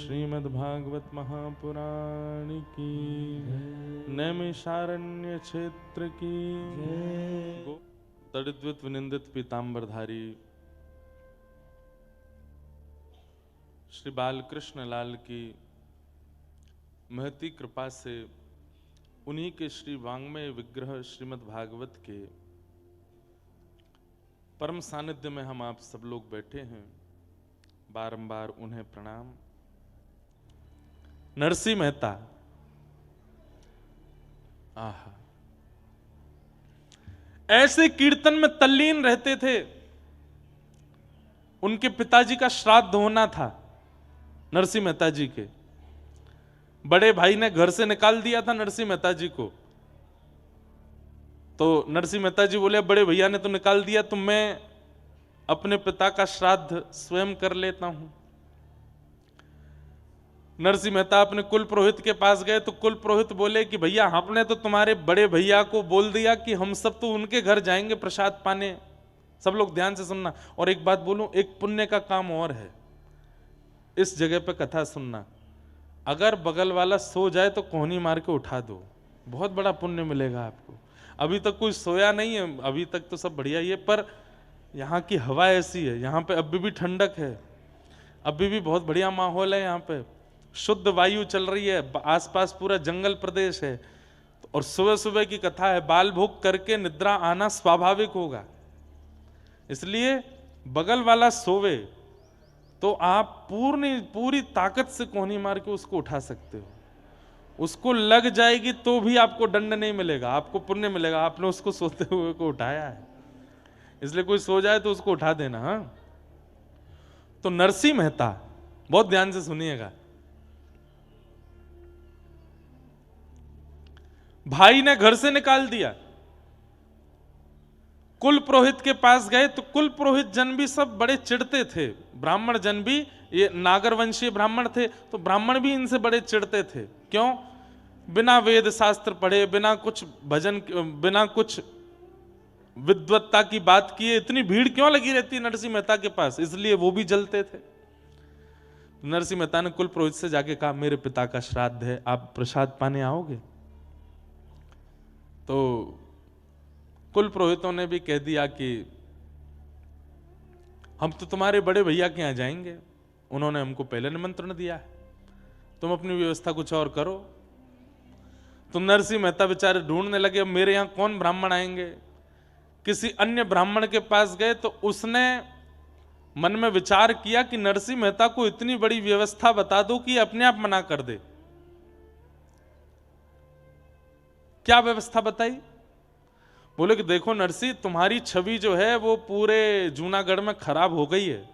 श्रीमद्भागवत महापुराण की, नैमिषारण्य क्षेत्र की, दरिद्वित विनिंदित पीताम्बरधारी श्री बालकृष्ण लाल की महती कृपा से उन्हीं के श्री वांग्मय विग्रह श्रीमद् भागवत के परम सानिध्य में हम आप सब लोग बैठे हैं। बारंबार उन्हें प्रणाम। नरसिंह मेहता, आहा, ऐसे कीर्तन में तल्लीन रहते थे। उनके पिताजी का श्राद्ध होना था, नरसिंह मेहता जी के। बड़े भाई ने घर से निकाल दिया था नरसिंह मेहता जी को। तो नरसिंह मेहता जी बोले, बड़े भैया ने तो निकाल दिया, तो मैं अपने पिता का श्राद्ध स्वयं कर लेता हूं। नरसिंह मेहता अपने कुल पुरोहित के पास गए तो कुल पुरोहित बोले कि भैया, हमने तो तुम्हारे बड़े भैया को बोल दिया कि हम सब तो उनके घर जाएंगे प्रसाद पाने। सब लोग ध्यान से सुनना। और एक बात बोलूं, एक पुण्य का काम और है इस जगह पे कथा सुनना। अगर बगल वाला सो जाए तो कोहनी मार के उठा दो, बहुत बड़ा पुण्य मिलेगा आपको। अभी तक कोई सोया नहीं है, अभी तक तो सब बढ़िया ही है, पर यहाँ की हवा ऐसी है, यहाँ पे अभी भी ठंडक है, अभी भी बहुत बढ़िया माहौल है, यहाँ पे शुद्ध वायु चल रही है, आसपास पूरा जंगल प्रदेश है। और सुबह सुबह की कथा है, बाल भोग करके निद्रा आना स्वाभाविक होगा। इसलिए बगल वाला सोवे तो आप पूरी ताकत से कोहनी मार के उसको उठा सकते हो। उसको लग जाएगी तो भी आपको दंड नहीं मिलेगा, आपको पुण्य मिलेगा, आपने उसको सोते हुए को उठाया है। इसलिए कोई सो जाए तो उसको उठा देना। हाँ, तो नरसिंह मेहता, बहुत ध्यान से सुनिएगा। भाई ने घर से निकाल दिया, कुल पुरोहित के पास गए तो कुल पुरोहित जन भी सब बड़े चिढ़ते थे। ब्राह्मण जन भी, ये नागर वंशीय ब्राह्मण थे, तो ब्राह्मण भी इनसे बड़े चिढ़ते थे। क्यों? बिना वेद शास्त्र पढ़े, बिना कुछ भजन, बिना कुछ विद्वत्ता की बात किए इतनी भीड़ क्यों लगी रहती है नरसिंह मेहता के पास, इसलिए वो भी जलते थे। नरसिंह मेहता ने कुल पुरोहित से जाके कहा, मेरे पिता का श्राद्ध है, आप प्रसाद पाने आओगे? तो कुल पुरोहितों ने भी कह दिया कि हम तो तुम्हारे बड़े भैया के यहां जाएंगे, उन्होंने हमको पहले निमंत्रण दिया है, तुम अपनी व्यवस्था कुछ और करो। तुम नरसिंह मेहता बेचारे ढूंढने लगे, अब मेरे यहां कौन ब्राह्मण आएंगे। किसी अन्य ब्राह्मण के पास गए तो उसने मन में विचार किया कि नरसिंह मेहता को इतनी बड़ी व्यवस्था बता दो कि अपने आप मना कर दे। क्या व्यवस्था बताई? बोले कि देखो नरसिंह, तुम्हारी छवि जो है वो पूरे जूनागढ़ में खराब हो गई है।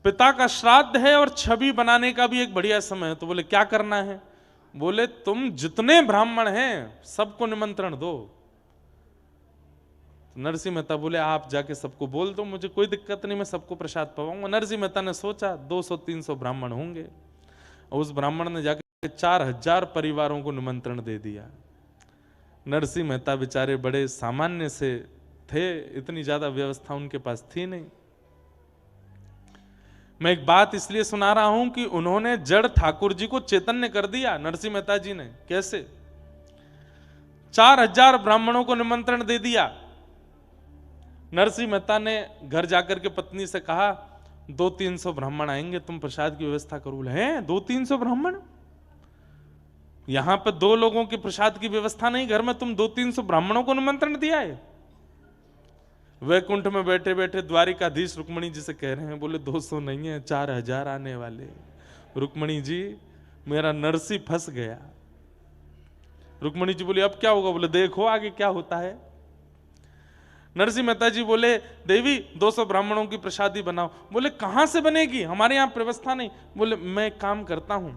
पिता का श्राद्ध है और छवि बनाने का भी एक बढ़िया समय है। तो बोले क्या करना है? बोले तुम जितने ब्राह्मण हैं सबको निमंत्रण दो। तो नरसिंह मेहता बोले आप जाके सबको बोल दो, मुझे कोई दिक्कत नहीं, मैं सबको प्रसाद पवाऊंगा। नरसिंह मेहता ने सोचा 200-300 ब्राह्मण होंगे, और उस ब्राह्मण ने जाके 4000 परिवारों को निमंत्रण दे दिया। नरसिंह मेहता बेचारे बड़े सामान्य से थे, इतनी ज्यादा व्यवस्था उनके पास थी नहीं। मैं एक बात इसलिए सुना रहा हूं कि उन्होंने जड़ ठाकुर जी को चैतन्य कर दिया नरसिंह मेहता जी ने। कैसे? 4000 ब्राह्मणों को निमंत्रण दे दिया। नरसिंह मेहता ने घर जाकर के पत्नी से कहा 200-300 ब्राह्मण आएंगे, तुम प्रसाद की व्यवस्था करो। हैं 200-300 ब्राह्मण? यहां पे 2 लोगों के प्रसाद की व्यवस्था नहीं, घर में तुम 200-300 ब्राह्मणों को निमंत्रण दिया है। वैकुंठ में बैठे बैठे द्वारिकाधीश रुक्मणी जी से कह रहे हैं, बोले 200 नहीं है, 4000 आने वाले। रुक्मणी जी, मेरा नरसिंह फंस गया। रुक्मणी जी बोली अब क्या होगा? बोले देखो आगे क्या होता है। नरसिंह मेहता जी बोले देवी 200 ब्राह्मणों की प्रसादी बनाओ। बोले कहां से बनेगी, हमारे यहां व्यवस्था नहीं। बोले मैं काम करता हूं,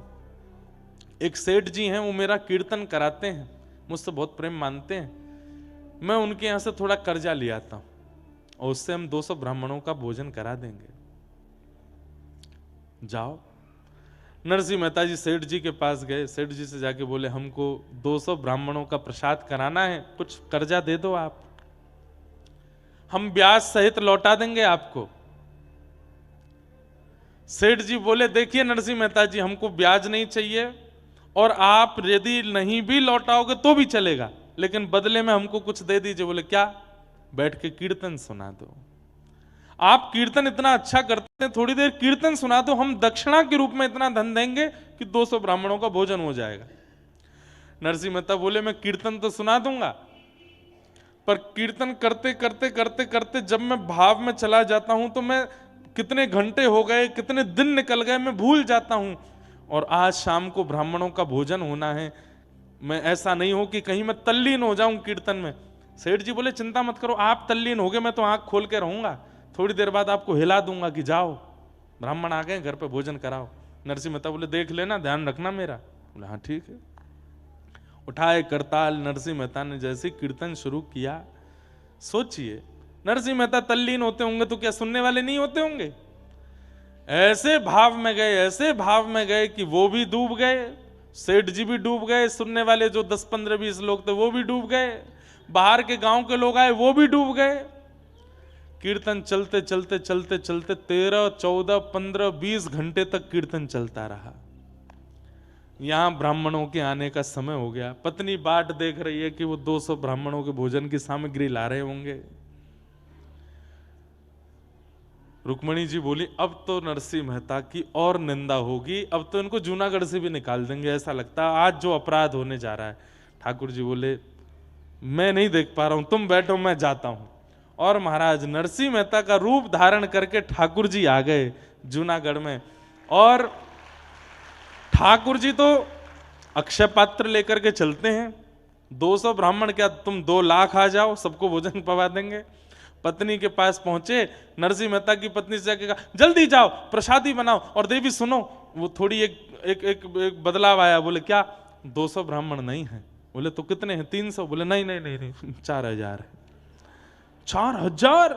एक सेठ जी हैं, वो मेरा कीर्तन कराते हैं, मुझसे बहुत प्रेम मानते हैं, मैं उनके यहां से थोड़ा कर्जा ले आता हूं और उससे हम 200 ब्राह्मणों का भोजन करा देंगे, जाओ। नरसिंह मेहता जी सेठ जी के पास गए, सेठ जी से जाके बोले हमको 200 ब्राह्मणों का प्रसाद कराना है, कुछ कर्जा दे दो आप, हम ब्याज सहित लौटा देंगे आपको। सेठ जी बोले देखिए नरसिंह मेहता जी, हमको ब्याज नहीं चाहिए और आप यदि नहीं भी लौटाओगे तो भी चलेगा, लेकिन बदले में हमको कुछ दे दीजिए। बोले क्या? बैठ के कीर्तन सुना दो। आप कीर्तन इतना अच्छा करते हैं, थोड़ी देर कीर्तन सुना दो, हम दक्षिणा के रूप में इतना धन देंगे कि 200 ब्राह्मणों का भोजन हो जाएगा। नरसिंह मेहता बोले मैं कीर्तन तो सुना दूंगा, पर कीर्तन करते करते करते करते जब मैं भाव में चला जाता हूं तो मैं कितने घंटे हो गए, कितने दिन निकल गए, मैं भूल जाता हूं। और आज शाम को ब्राह्मणों का भोजन होना है, मैं ऐसा नहीं हो कि कहीं मैं तल्लीन हो जाऊं कीर्तन में। सेठ जी बोले चिंता मत करो, आप तल्लीन हो गए, मैं तो आंख खोल के रहूंगा, थोड़ी देर बाद आपको हिला दूंगा कि जाओ ब्राह्मण आ गए, घर पे भोजन कराओ। नरसिंह मेहता बोले देख लेना, ध्यान रखना मेरा। बोले हाँ ठीक है। उठाए करताल, नरसिंह मेहता ने जैसे कीर्तन शुरू किया, सोचिए नरसिंह मेहता तल्लीन होते होंगे तो क्या सुनने वाले नहीं होते होंगे? ऐसे भाव में गए, ऐसे भाव में गए कि वो भी डूब गए, सेठ जी भी डूब गए, सुनने वाले जो 10 15 20 लोग थे वो भी डूब गए, बाहर के गांव के लोग आए वो भी डूब गए। कीर्तन चलते चलते चलते चलते 13 14 15 20 घंटे तक कीर्तन चलता रहा। यहां ब्राह्मणों के आने का समय हो गया। पत्नी बाट देख रही है कि वो 200 ब्राह्मणों के भोजन की सामग्री ला रहे होंगे। रुक्मणी जी बोली अब तो नरसिंह मेहता की और निंदा होगी, अब तो इनको जूनागढ़ से भी निकाल देंगे, ऐसा लगता है आज जो अपराध होने जा रहा है। ठाकुर जी बोले मैं नहीं देख पा रहा हूं, तुम बैठो मैं जाता हूं। और महाराज नरसिंह मेहता का रूप धारण करके ठाकुर जी आ गए जूनागढ़ में। और ठाकुर जी तो अक्षय पात्र लेकर के चलते हैं, 200 ब्राह्मण क्या तुम 2 लाख आ जाओ, सबको भोजन पवा देंगे। पत्नी के पास पहुंचे, नरसिंह मेहता की पत्नी से जाके कहा जल्दी जाओ प्रसादी बनाओ। और देवी सुनो, वो थोड़ी एक बदलाव आया। बोले क्या? 200 ब्राह्मण नहीं है। बोले तो कितने हैं? 300। बोले नहीं नहीं नहीं, नहीं 4000 है। 4000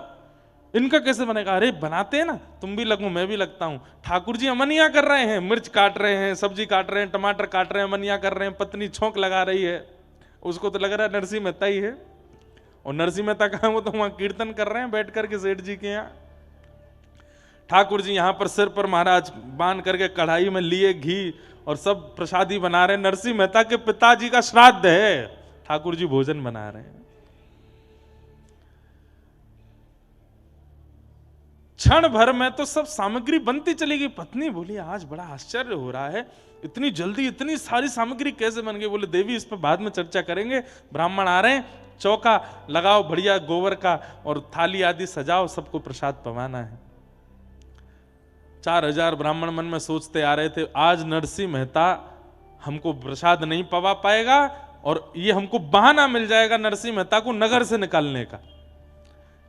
इनका कैसे बनेगा? अरे बनाते हैं ना, तुम भी लगो मैं भी लगता हूं। ठाकुर जी अमनिया कर रहे हैं, मिर्च काट रहे हैं, सब्जी काट रहे हैं, टमाटर काट रहे हैं, अमनिया कर रहे हैं। पत्नी छोंक लगा रही है, उसको तो लग रहा है नरसिंह मेहता ही है। और नरसिंह मेहता कहां? वो तो वहां कीर्तन कर रहे हैं बैठ करके सेठ जी के यहां। ठाकुर जी यहां पर सिर पर महाराज बांध करके कढ़ाई में लिए घी और सब प्रसादी बना रहे हैं। नरसिंह मेहता के पिताजी का श्राद्ध है, ठाकुर जी भोजन बना रहे हैं। क्षण भर में तो सब सामग्री बनती चली गई। पत्नी बोली आज बड़ा आश्चर्य हो रहा है, इतनी जल्दी इतनी सारी सामग्री कैसे बन गई? बोले देवी इस पर बाद में चर्चा करेंगे, ब्राह्मण आ रहे हैं, चौका लगाओ बढ़िया गोबर का और थाली आदि सजाओ, सबको प्रसाद पवाना है। 4000 ब्राह्मण मन में सोचते आ रहे थे आज नरसिंह मेहता हमको प्रसाद नहीं पवा पाएगा और ये हमको बहाना मिल जाएगा नरसिंह मेहता को नगर से निकालने का।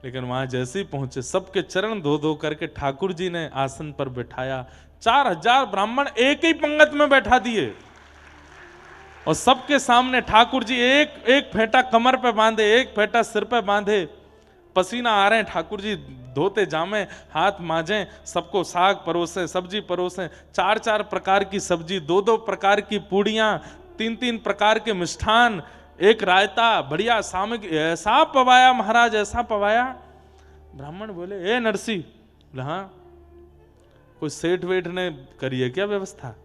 लेकिन वहां जैसे ही पहुंचे सबके चरण धो धो करके ठाकुर जी ने आसन पर बैठाया। 4000 ब्राह्मण एक ही पंगत में बैठा दिए और सबके सामने ठाकुर जी एक एक फेंटा कमर पे बांधे, एक फेंटा सिर पे बांधे, पसीना आ रहे हैं। ठाकुर जी धोते जामे, हाथ मांजे, सबको साग परोसे, सब्जी परोसे, 4-4 प्रकार की सब्जी, 2-2 प्रकार की पूड़ियां, 3-3 प्रकार के मिष्ठान, एक रायता, बढ़िया सामग्री, ऐसा पवाया महाराज, ऐसा पवाया। ब्राह्मण बोले ए नरसिंह। बोले हाँ, कोई सेठ वेठ ने करी है क्या व्यवस्था?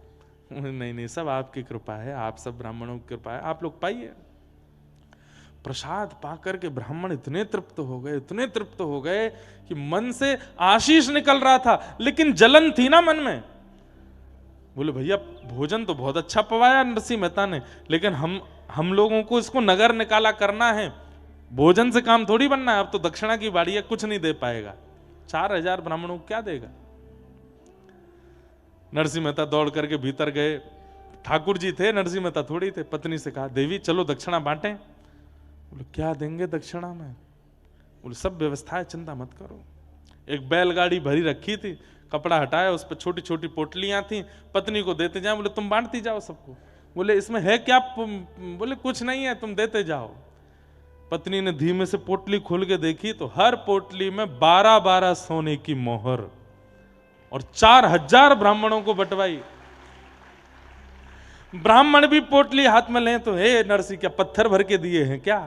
नहीं नहीं, सब आपकी कृपा है, आप सब ब्राह्मणों की कृपा है, आप लोग पाइए। प्रसाद पाकर के ब्राह्मण इतने तृप्त हो गए, इतने तृप्त हो गए कि मन से आशीष निकल रहा था लेकिन जलन थी ना मन में। बोले भैया भोजन तो बहुत अच्छा पवाया नरसिंह मेहता ने, लेकिन हम लोगों को इसको नगर निकाला करना है, भोजन से काम थोड़ी बनना है। अब तो दक्षिणा की बाड़ी है, कुछ नहीं दे पाएगा। 4000 ब्राह्मणों को क्या देगा? नरसिंह मेहता दौड़ करके भीतर गए। ठाकुर जी थे, नरसिंह मेहता थोड़ी थे। पत्नी से कहा देवी चलो दक्षिणा बांटें। बोले क्या देंगे दक्षिणा में? बोले सब व्यवस्था है, चिंता मत करो। एक बैलगाड़ी भरी रखी थी, कपड़ा हटाया, उस पर छोटी छोटी पोटलियां थी, पत्नी को देते जाओ। बोले तुम बांटती जाओ सबको। बोले इसमें है क्या? बोले कुछ नहीं है, तुम देते जाओ। पत्नी ने धीमे से पोटली खोल के देखी तो हर पोटली में 12-12 सोने की मोहर और 4000 ब्राह्मणों को बंटवाई। ब्राह्मण भी पोटली हाथ में लें तो हे नरसिंह क्या पत्थर भर के दिए हैं क्या?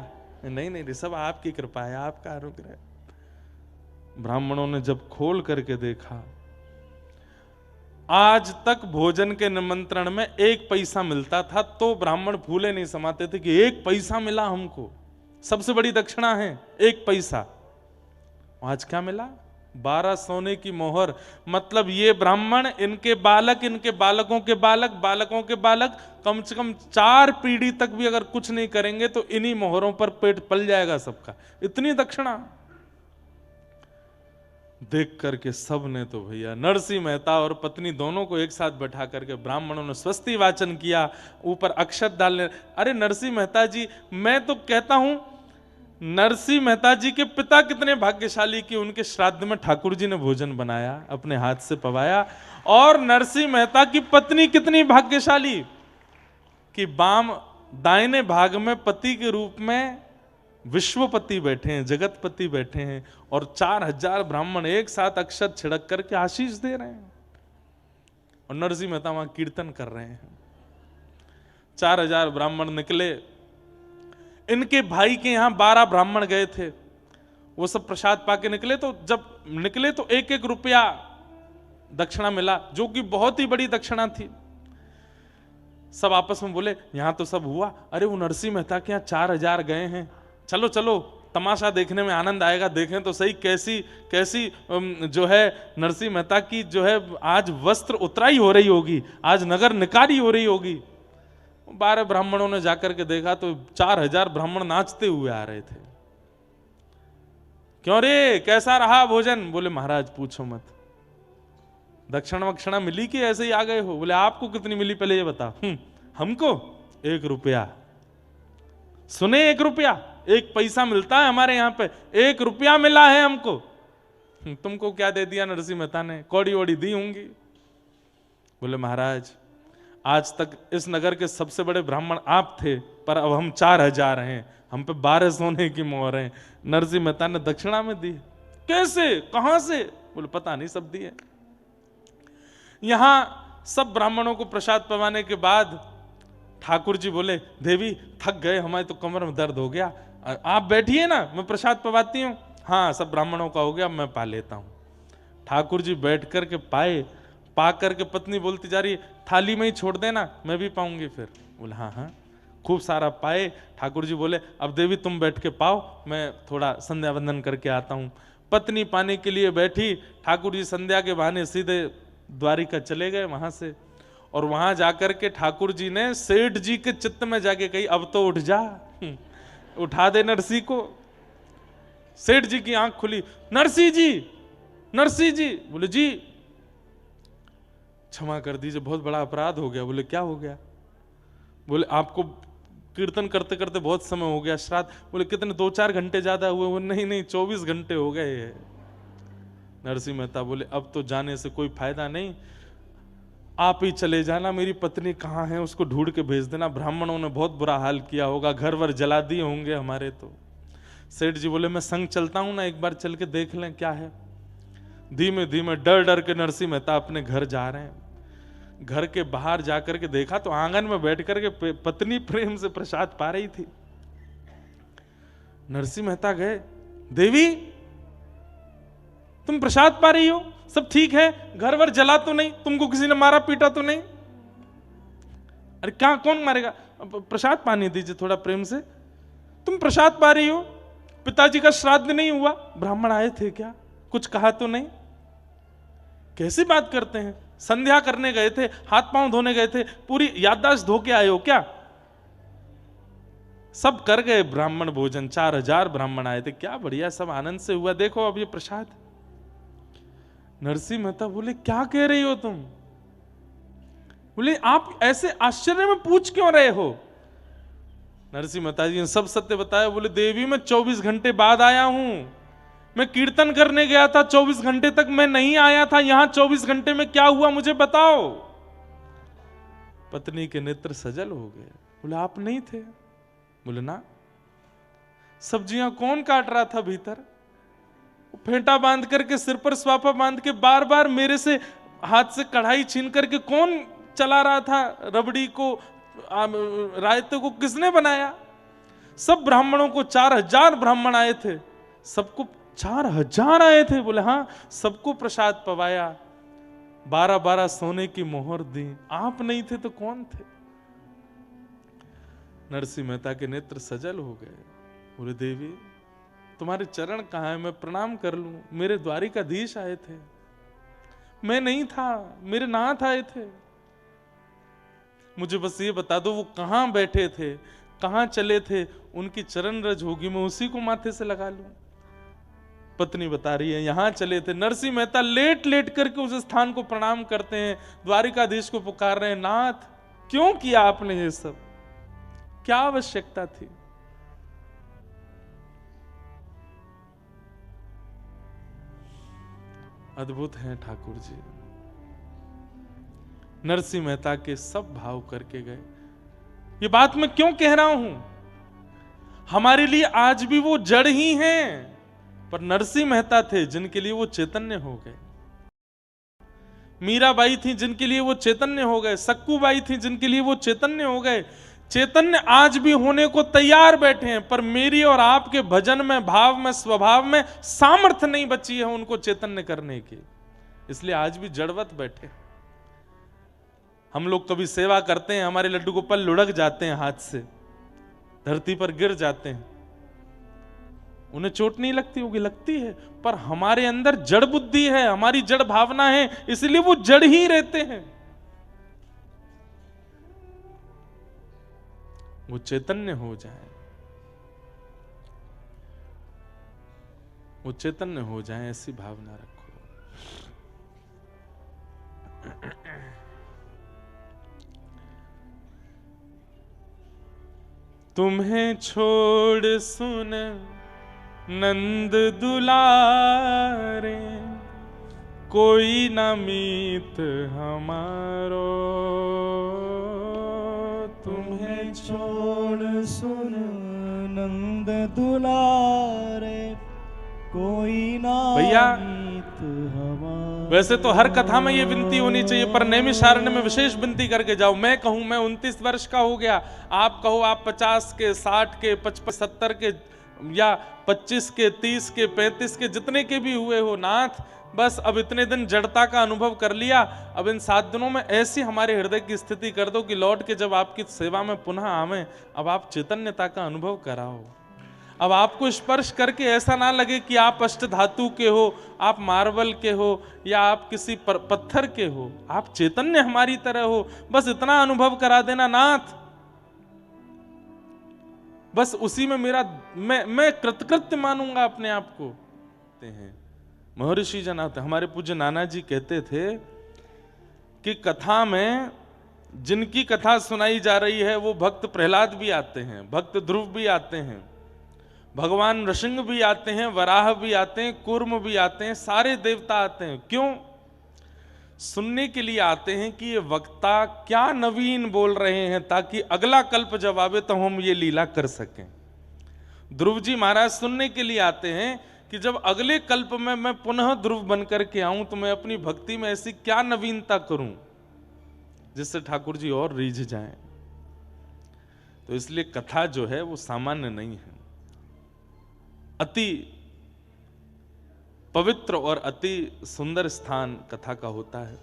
नहीं नहीं, सब आपकी कृपा है, आपका अनुग्रह। ब्राह्मणों ने जब खोल करके देखा आज तक भोजन के निमंत्रण में 1 पैसा मिलता था तो ब्राह्मण फूले नहीं समाते थे कि 1 पैसा मिला हमको, सबसे बड़ी दक्षिणा है 1 पैसा। आज क्या मिला? 12 सोने की मोहर। मतलब ये ब्राह्मण, इनके बालक, इनके बालकों के बालक, बालकों के बालक, कम से कम 4 पीढ़ी तक भी अगर कुछ नहीं करेंगे तो इन्हीं मोहरों पर पेट पल जाएगा सबका। इतनी दक्षिणा देख करके सब ने तो भैया नरसिंह मेहता और पत्नी दोनों को एक साथ बैठा करके ब्राह्मणों ने स्वस्ति वाचन किया, ऊपर अक्षत डालने। अरे नरसिंह मेहता जी, मैं तो कहता हूं नरसिंह मेहता जी के पिता कितने भाग्यशाली कि उनके श्राद्ध में ठाकुर जी ने भोजन बनाया, अपने हाथ से पवाया। और नरसिंह मेहता की पत्नी कितनी भाग्यशाली कि बाम दाहिने भाग में पति के रूप में विश्वपति बैठे हैं, जगतपति बैठे हैं, और 4000 ब्राह्मण एक साथ अक्षत छिड़क करके आशीष दे रहे हैं, और नरसिंह मेहता वहां कीर्तन कर रहे हैं। 4000 ब्राह्मण निकले। इनके भाई के यहां 12 ब्राह्मण गए थे, वो सब प्रसाद पाके निकले। तो जब निकले तो 1-1 रुपया दक्षिणा मिला, जो कि बहुत ही बड़ी दक्षिणा थी। सब आपस में बोले यहां तो सब हुआ, अरे वो नरसिंह मेहता के यहां 4000 गए हैं, चलो चलो तमाशा देखने में आनंद आएगा, देखें तो सही कैसी जो है नरसिंह मेहता की जो है आज वस्त्र उतराई हो रही होगी, आज नगर निकारी हो रही होगी। 12 ब्राह्मणों ने जाकर के देखा तो 4000 ब्राह्मण नाचते हुए आ रहे थे। क्यों रे, कैसा रहा भोजन? बोले महाराज पूछो मत, दक्षिणा वक्षिणा मिली कि ऐसे ही आ गए हो? बोले आपको कितनी मिली पहले ये बता। हमको 1 रुपया। सुने 1 रुपया, 1 पैसा मिलता है हमारे यहां पे, 1 रुपया मिला है हमको। तुमको क्या दे दिया नरसिंह मेहता ने? कौड़ी वोड़ी दी होंगी। बोले महाराज आज तक इस नगर के सबसे बड़े ब्राह्मण आप थे, पर अब हम 4000 हैं, हम पे 12 सोने की मोहर हैं। नरसिंह मेहता ने दक्षिणा में दी। कैसे, कहां से? बोले पता नहीं, सब दिए। यहां सब ब्राह्मणों को प्रसाद पवाने के बाद ठाकुर जी बोले देवी थक गए, हमारे तो कमर में दर्द हो गया, आप बैठिए ना, मैं प्रसाद पवाती हूं। हाँ सब ब्राह्मणों का हो गया, मैं पा लेता हूं। ठाकुर जी बैठ करके पाए, पा करके पत्नी बोलती जा रही थाली में ही छोड़ देना, मैं भी पाऊंगी फिर। बोले हाँ हाँ, खूब सारा पाए। ठाकुर जी बोले अब देवी तुम बैठ के पाओ, मैं थोड़ा संध्या वंदन करके आता हूं। पत्नी पाने के लिए बैठी, ठाकुर जी संध्या के बहाने सीधे द्वारिका चले गए वहां से। और वहां जाकर के ठाकुर जी ने सेठ जी के चित्त में जाके कही अब तो उठ जा, उठा दे नरसिंह को। सेठ जी की आंख खुली, नरसिंह जी, नरसिंह जी। बोले जी क्षमा कर दीजिए, बहुत बड़ा अपराध हो गया। बोले क्या हो गया? बोले आपको कीर्तन करते करते बहुत समय हो गया, श्राद्ध। बोले कितने, 2-4 घंटे ज्यादा हुए? वो नहीं 24 घंटे हो गए। नरसिंह मेहता बोले अब तो जाने से कोई फायदा नहीं, आप ही चले जाना, मेरी पत्नी कहाँ है उसको ढूंढ के भेज देना, ब्राह्मणों ने बहुत बुरा हाल किया होगा, घर वर जला दिए होंगे हमारे। तो सेठ जी बोले मैं संग चलता हूं ना, एक बार चल के देख लें क्या है। धीमे धीमे डर डर के नरसिंह मेहता अपने घर जा रहे हैं। घर के बाहर जाकर के देखा तो आंगन में बैठ करके पत्नी प्रेम से प्रसाद पा रही थी। नरसिंह मेहता गए, देवी तुम प्रसाद पा रही हो, सब ठीक है, घर वर जला तो नहीं, तुमको किसी ने मारा पीटा तो नहीं? अरे क्या, कौन मारेगा, प्रसाद पानी दीजिए थोड़ा प्रेम से। तुम प्रसाद पा रही हो, पिताजी का श्राद्ध नहीं हुआ, ब्राह्मण आए थे क्या, कुछ कहा तो नहीं? कैसी बात करते हैं, संध्या करने गए थे, हाथ पांव धोने गए थे, पूरी याददाश्त धो के आए हो क्या? सब कर गए ब्राह्मण भोजन, 4000 ब्राह्मण आए थे, क्या बढ़िया, सब आनंद से हुआ, देखो अब ये प्रसाद। नरसिंह मेहता बोले क्या कह रही हो तुम? बोले आप ऐसे आश्चर्य में पूछ क्यों रहे हो? नरसिंह मेहता जी ने सब सत्य बताया। बोले देवी मैं 24 घंटे बाद आया हूं, मैं कीर्तन करने गया था, 24 घंटे तक मैं नहीं आया था, यहां 24 घंटे में क्या हुआ मुझे बताओ। पत्नी के नेत्र सजल हो गए। बोले आप नहीं थे? बोले ना। सब्जियां कौन काट रहा था भीतर? फेंटा बांध करके, सिर पर स्वापा बांध के, बार बार मेरे से हाथ से कढ़ाई छीन करके कौन चला रहा था? रबड़ी को, रायते को किसने बनाया? सब ब्राह्मणों को, 4000 ब्राह्मण आए थे, सबको 4000 आए थे। बोले हाँ, सबको प्रसाद पवाया। 12-12 सोने की मोहर दी, आप नहीं थे तो कौन थे? नरसिंह मेहता के नेत्र सजल हो गए। बोले देवी तुम्हारे चरण कहाँ है, मैं प्रणाम कर लूं? मेरे द्वारिकाधीश आए थे, मैं नहीं था, मेरे नाथ आए थे, मुझे बस ये बता दो वो कहाँ बैठे थे, कहाँ चले थे, उनकी चरण रज होगी, मैं उसी को माथे से लगा लूं। पत्नी बता रही है यहां चले थे। नरसिंह मेहता लेट लेट करके उस स्थान को प्रणाम करते हैं, द्वारिकाधीश को पुकार रहे हैं, नाथ क्यों किया आपने ये सब, क्या आवश्यकता थी? अद्भुत हैं ठाकुर जी। नरसिंह मेहता के सब भाव करके गए। ये बात मैं क्यों कह रहा हूं? हमारे लिए आज भी वो जड़ ही हैं, पर नरसिंह मेहता थे जिनके लिए वो चैतन्य हो गए। मीराबाई थी जिनके लिए वो चैतन्य हो गए, सक्कूबाई थी जिनके लिए वो चैतन्य हो गए। चैतन्य आज भी होने को तैयार बैठे हैं, पर मेरी और आपके भजन में, भाव में, स्वभाव में सामर्थ्य नहीं बची है उनको चैतन्य करने की, इसलिए आज भी जड़वत बैठे। हम लोग कभी सेवा करते हैं, हमारे लड्डू गोपाल लुढ़क जाते हैं, हाथ से धरती पर गिर जाते हैं, उन्हें चोट नहीं लगती होगी, लगती है, पर हमारे अंदर जड़ बुद्धि है, हमारी जड़ भावना है, इसलिए वो जड़ ही रहते हैं। वो चैतन्य हो जाए, वो चैतन्य हो जाए, ऐसी भावना रखो। तुम्हें छोड़ सुन नंद दुलारे, कोई न मीत हमारो। तुम्हें छोड़ सुन नंद दुलारे, कोई ना भैया मीत हमारो। वैसे तो हर कथा में ये विनती होनी चाहिए, पर नैमिषारण्य में विशेष विनती करके जाओ। मैं कहूं मैं 29 वर्ष का हो गया, आप कहो आप 50 के, 60 के, 55, 70 के, या 25 के, 30 के, 35 के, जितने के भी हुए हो, नाथ बस अब इतने दिन जड़ता का अनुभव कर लिया, अब इन 7 दिनों में ऐसी हमारे हृदय की स्थिति कर दो कि लौट के जब आपकी सेवा में पुनः आवे, अब आप चैतन्यता का अनुभव कराओ। अब आपको स्पर्श करके ऐसा ना लगे कि आप अष्ट धातु के हो, आप मार्बल के हो, या आप किसी पत्थर के हो, आप चैतन्य हमारी तरह हो, बस इतना अनुभव करा देना नाथ। बस उसी में मेरा मैं कृतकृत्य मानूंगा अपने आप को। महर्षि जन आते, हमारे पूज्य नाना जी कहते थे कि कथा में जिनकी कथा सुनाई जा रही है वो भक्त प्रहलाद भी आते हैं, भक्त ध्रुव भी आते हैं, भगवान नृसिंह भी आते हैं, वराह भी आते हैं, कूर्म भी आते हैं, सारे देवता आते हैं। क्यों? सुनने के लिए आते हैं कि ये वक्ता क्या नवीन बोल रहे हैं, ताकि अगला कल्प जब आवे तो हम ये लीला कर सकें। ध्रुव जी महाराज सुनने के लिए आते हैं कि जब अगले कल्प में मैं पुनः ध्रुव बनकर के आऊं तो मैं अपनी भक्ति में ऐसी क्या नवीनता करूं जिससे ठाकुर जी और रीझ जाएं। तो इसलिए कथा जो है वो सामान्य नहीं है, अति पवित्र और अति सुंदर स्थान कथा का होता है।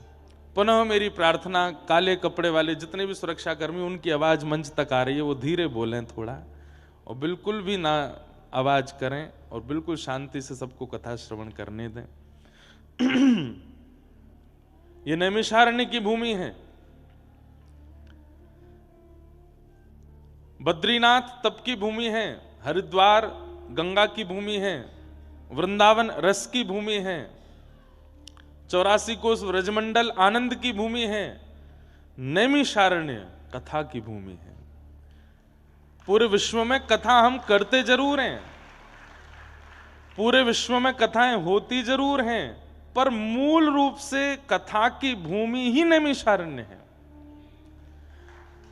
पुनः मेरी प्रार्थना, काले कपड़े वाले जितने भी सुरक्षाकर्मी, उनकी आवाज मंच तक आ रही है, वो धीरे बोलें थोड़ा, और बिल्कुल भी ना आवाज करें, और बिल्कुल शांति से सबको कथा श्रवण करने दें। ये नैमिषारण्य की भूमि है, बद्रीनाथ तप की भूमि है, हरिद्वार गंगा की भूमि है, वृंदावन रस की भूमि है, 84 कोस व्रजमंडल आनंद की भूमि है, नैमिषारण्य कथा की भूमि है। पूरे विश्व में कथा हम करते जरूर हैं, पूरे विश्व में कथाएं होती जरूर हैं, पर मूल रूप से कथा की भूमि ही नैमिषारण्य है।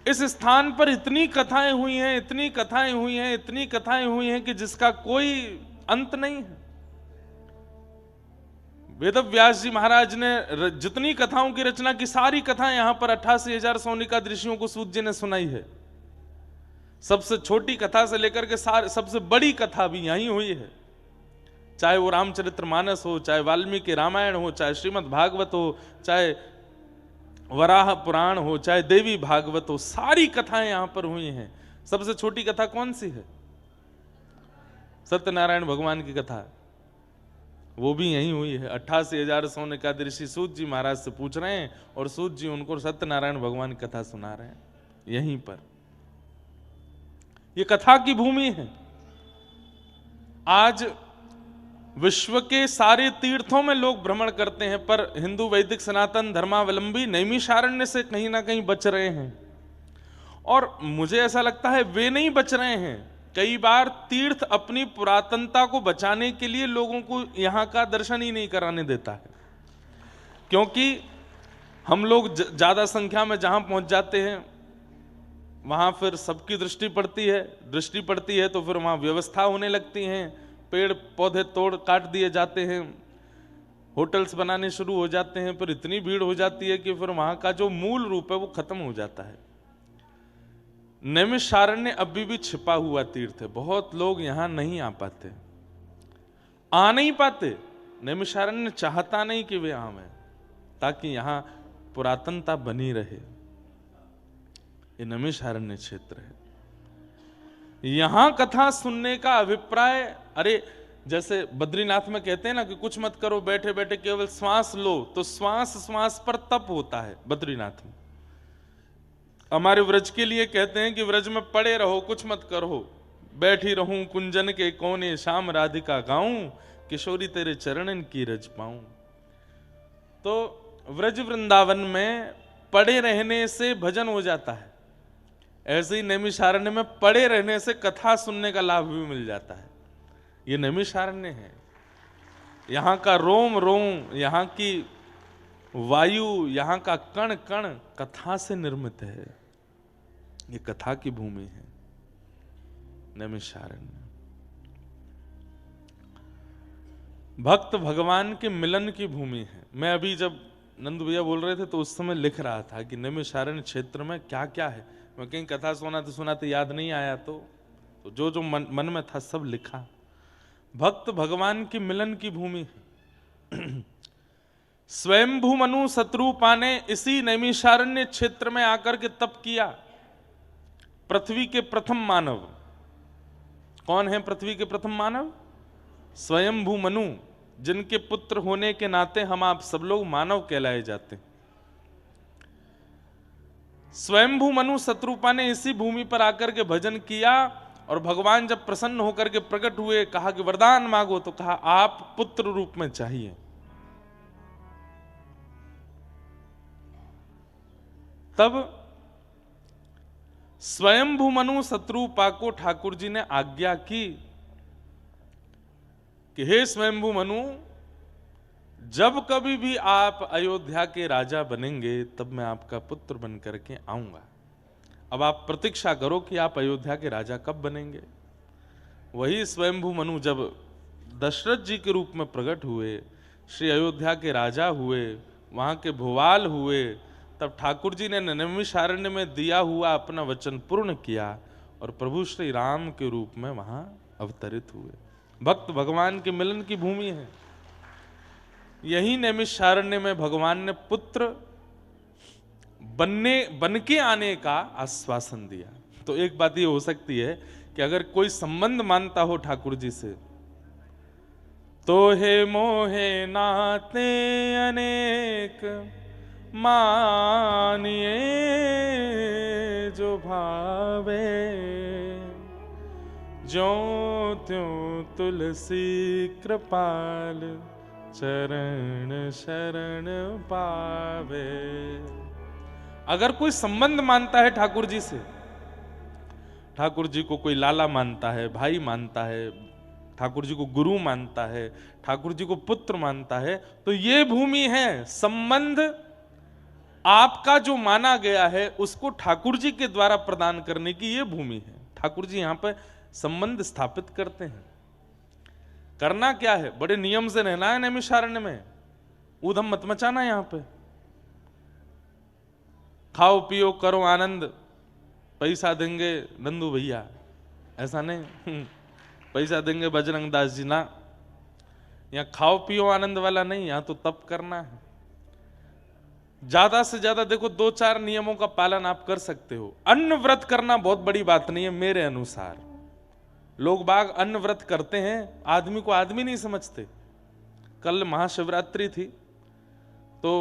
इस स्थान पर इतनी कथाएं हुई हैं, इतनी कथाएं हुई हैं, इतनी कथाएं हुई हैं कि जिसका कोई अंत नहीं है। वेद व्यास जी महाराज ने जितनी कथाओं की रचना की, सारी कथाएं यहां पर 88,000 सोनिका ऋषियों को सूत जी ने सुनाई है। सबसे छोटी कथा से लेकर के सबसे बड़ी कथा भी यहीं हुई है। चाहे वो रामचरितमानस हो, चाहे वाल्मीकि रामायण हो, चाहे श्रीमद् भागवत हो, चाहे वराह पुराण हो, चाहे देवी भागवत हो, सारी कथाएं यहां पर हुई हैं। सबसे छोटी कथा कौन सी है? सत्यनारायण भगवान की कथा, वो भी यही हुई है। 88,000 सोने का ऋषि सूत जी महाराज से पूछ रहे हैं और सूत जी उनको सत्यनारायण भगवान की कथा सुना रहे हैं यहीं पर। ये कथा की भूमि है। आज विश्व के सारे तीर्थों में लोग भ्रमण करते हैं, पर हिंदू वैदिक सनातन धर्मावलंबी नैमिषारण्य से कहीं ना कहीं बच रहे हैं। और मुझे ऐसा लगता है वे नहीं बच रहे हैं, कई बार तीर्थ अपनी पुरातनता को बचाने के लिए लोगों को यहां का दर्शन ही नहीं कराने देता है, क्योंकि हम लोग ज्यादा संख्या में जहां पहुंच जाते हैं वहां फिर सबकी दृष्टि पड़ती है तो फिर वहां व्यवस्था होने लगती हैं, पेड़ पौधे तोड़ काट दिए जाते हैं, होटल्स बनाने शुरू हो जाते हैं, फिर इतनी भीड़ हो जाती है कि फिर वहां का जो मूल रूप है वो खत्म हो जाता है। नैमिषारण्य अभी भी छिपा हुआ तीर्थ है, बहुत लोग यहां नहीं आ पाते, आ नहीं पाते। नैमिषारण्य चाहता नहीं कि वे आवें, ताकि यहां पुरातनता बनी रहे। ये नैमिषारण्य क्षेत्र है, यहां कथा सुनने का अभिप्राय, अरे जैसे बद्रीनाथ में कहते हैं ना कि कुछ मत करो, बैठे बैठे केवल श्वास लो, तो श्वास श्वास पर तप होता है बद्रीनाथ में। हमारे व्रज के लिए कहते हैं कि व्रज में पड़े रहो, कुछ मत करो, बैठी रहूं कुंजन के कोने, श्याम राधिका गाऊं, किशोरी तेरे चरणन की रज पाऊं। तो व्रज वृंदावन में पड़े रहने से भजन हो जाता है, ऐसे ही नैमिषारण्य में पड़े रहने से कथा सुनने का लाभ भी मिल जाता है। ये नैमिषारण्य है, यहाँ का रोम रोम, यहाँ की वायु, यहाँ का कण कण कथा से निर्मित है। ये कथा की भूमि है नैमिषारण्य। भक्त भगवान के मिलन की भूमि है। मैं अभी जब नंदू भैया बोल रहे थे तो उस समय लिख रहा था कि नैमिषारण्य क्षेत्र में क्या क्या है। मैं कहीं कथा सुनाते याद नहीं आया, तो जो जो मन में था सब लिखा। भक्त भगवान की मिलन की भूमि है। स्वयंभू मनु शत्रुपा ने इसी नैमिषारण्य क्षेत्र में आकर के तप किया। पृथ्वी के प्रथम मानव कौन है? पृथ्वी के प्रथम मानव स्वयंभू मनु, जिनके पुत्र होने के नाते हम आप सब लोग मानव कहलाए जाते हैं। स्वयंभू मनु शत्रुपा ने इसी भूमि पर आकर के भजन किया, और भगवान जब प्रसन्न होकर के प्रकट हुए, कहा कि वरदान मांगो, तो कहा आप पुत्र रूप में चाहिए। तब स्वयंभू मनु शत्रुपा को ठाकुर जी ने आज्ञा की कि हे स्वयंभू मनु, जब कभी भी आप अयोध्या के राजा बनेंगे तब मैं आपका पुत्र बन करके आऊंगा। अब आप प्रतीक्षा करो कि आप अयोध्या के राजा कब बनेंगे। वही स्वयंभू मनु जब दशरथ जी के रूप में प्रकट हुए, श्री अयोध्या के राजा हुए, वहां के भुवाल हुए, तब ठाकुर जी ने नैमिषारण्य में दिया हुआ अपना वचन पूर्ण किया और प्रभु श्री राम के रूप में वहां अवतरित हुए। भक्त भगवान के मिलन की भूमि है। यही नैमिषारण्य में भगवान ने पुत्र बन के आने का आश्वासन दिया। तो एक बात ये हो सकती है कि अगर कोई संबंध मानता हो ठाकुर जी से, तो हे मोहे नाते अनेक मानिए जो भावे, जो त्यों तुलसी कृपाल चरण शरण पावे। अगर कोई संबंध मानता है ठाकुर जी से, ठाकुर जी को कोई लाला मानता है, भाई मानता है, ठाकुर जी को गुरु मानता है, ठाकुर जी को पुत्र मानता है, तो ये भूमि है। संबंध आपका जो माना गया है उसको ठाकुर जी के द्वारा प्रदान करने की ये भूमि है। ठाकुर जी यहां पर संबंध स्थापित करते हैं। करना क्या है? बड़े नियम से रहना है नैमिषारण्य में, ऊधम मत मचाना। यहां पे खाओ पियो करो आनंद, पैसा देंगे नंदू भैया, ऐसा नहीं पैसा देंगे बजरंग दास जी ना। यहाँ खाओ पियो आनंद वाला नहीं, यहाँ तो तप करना है। ज्यादा से ज्यादा देखो 2-4 नियमों का पालन आप कर सकते हो। अन्न व्रत करना बहुत बड़ी बात नहीं है मेरे अनुसार। लोग बाग अन्न व्रत करते हैं, आदमी को आदमी नहीं समझते। कल महाशिवरात्रि थी तो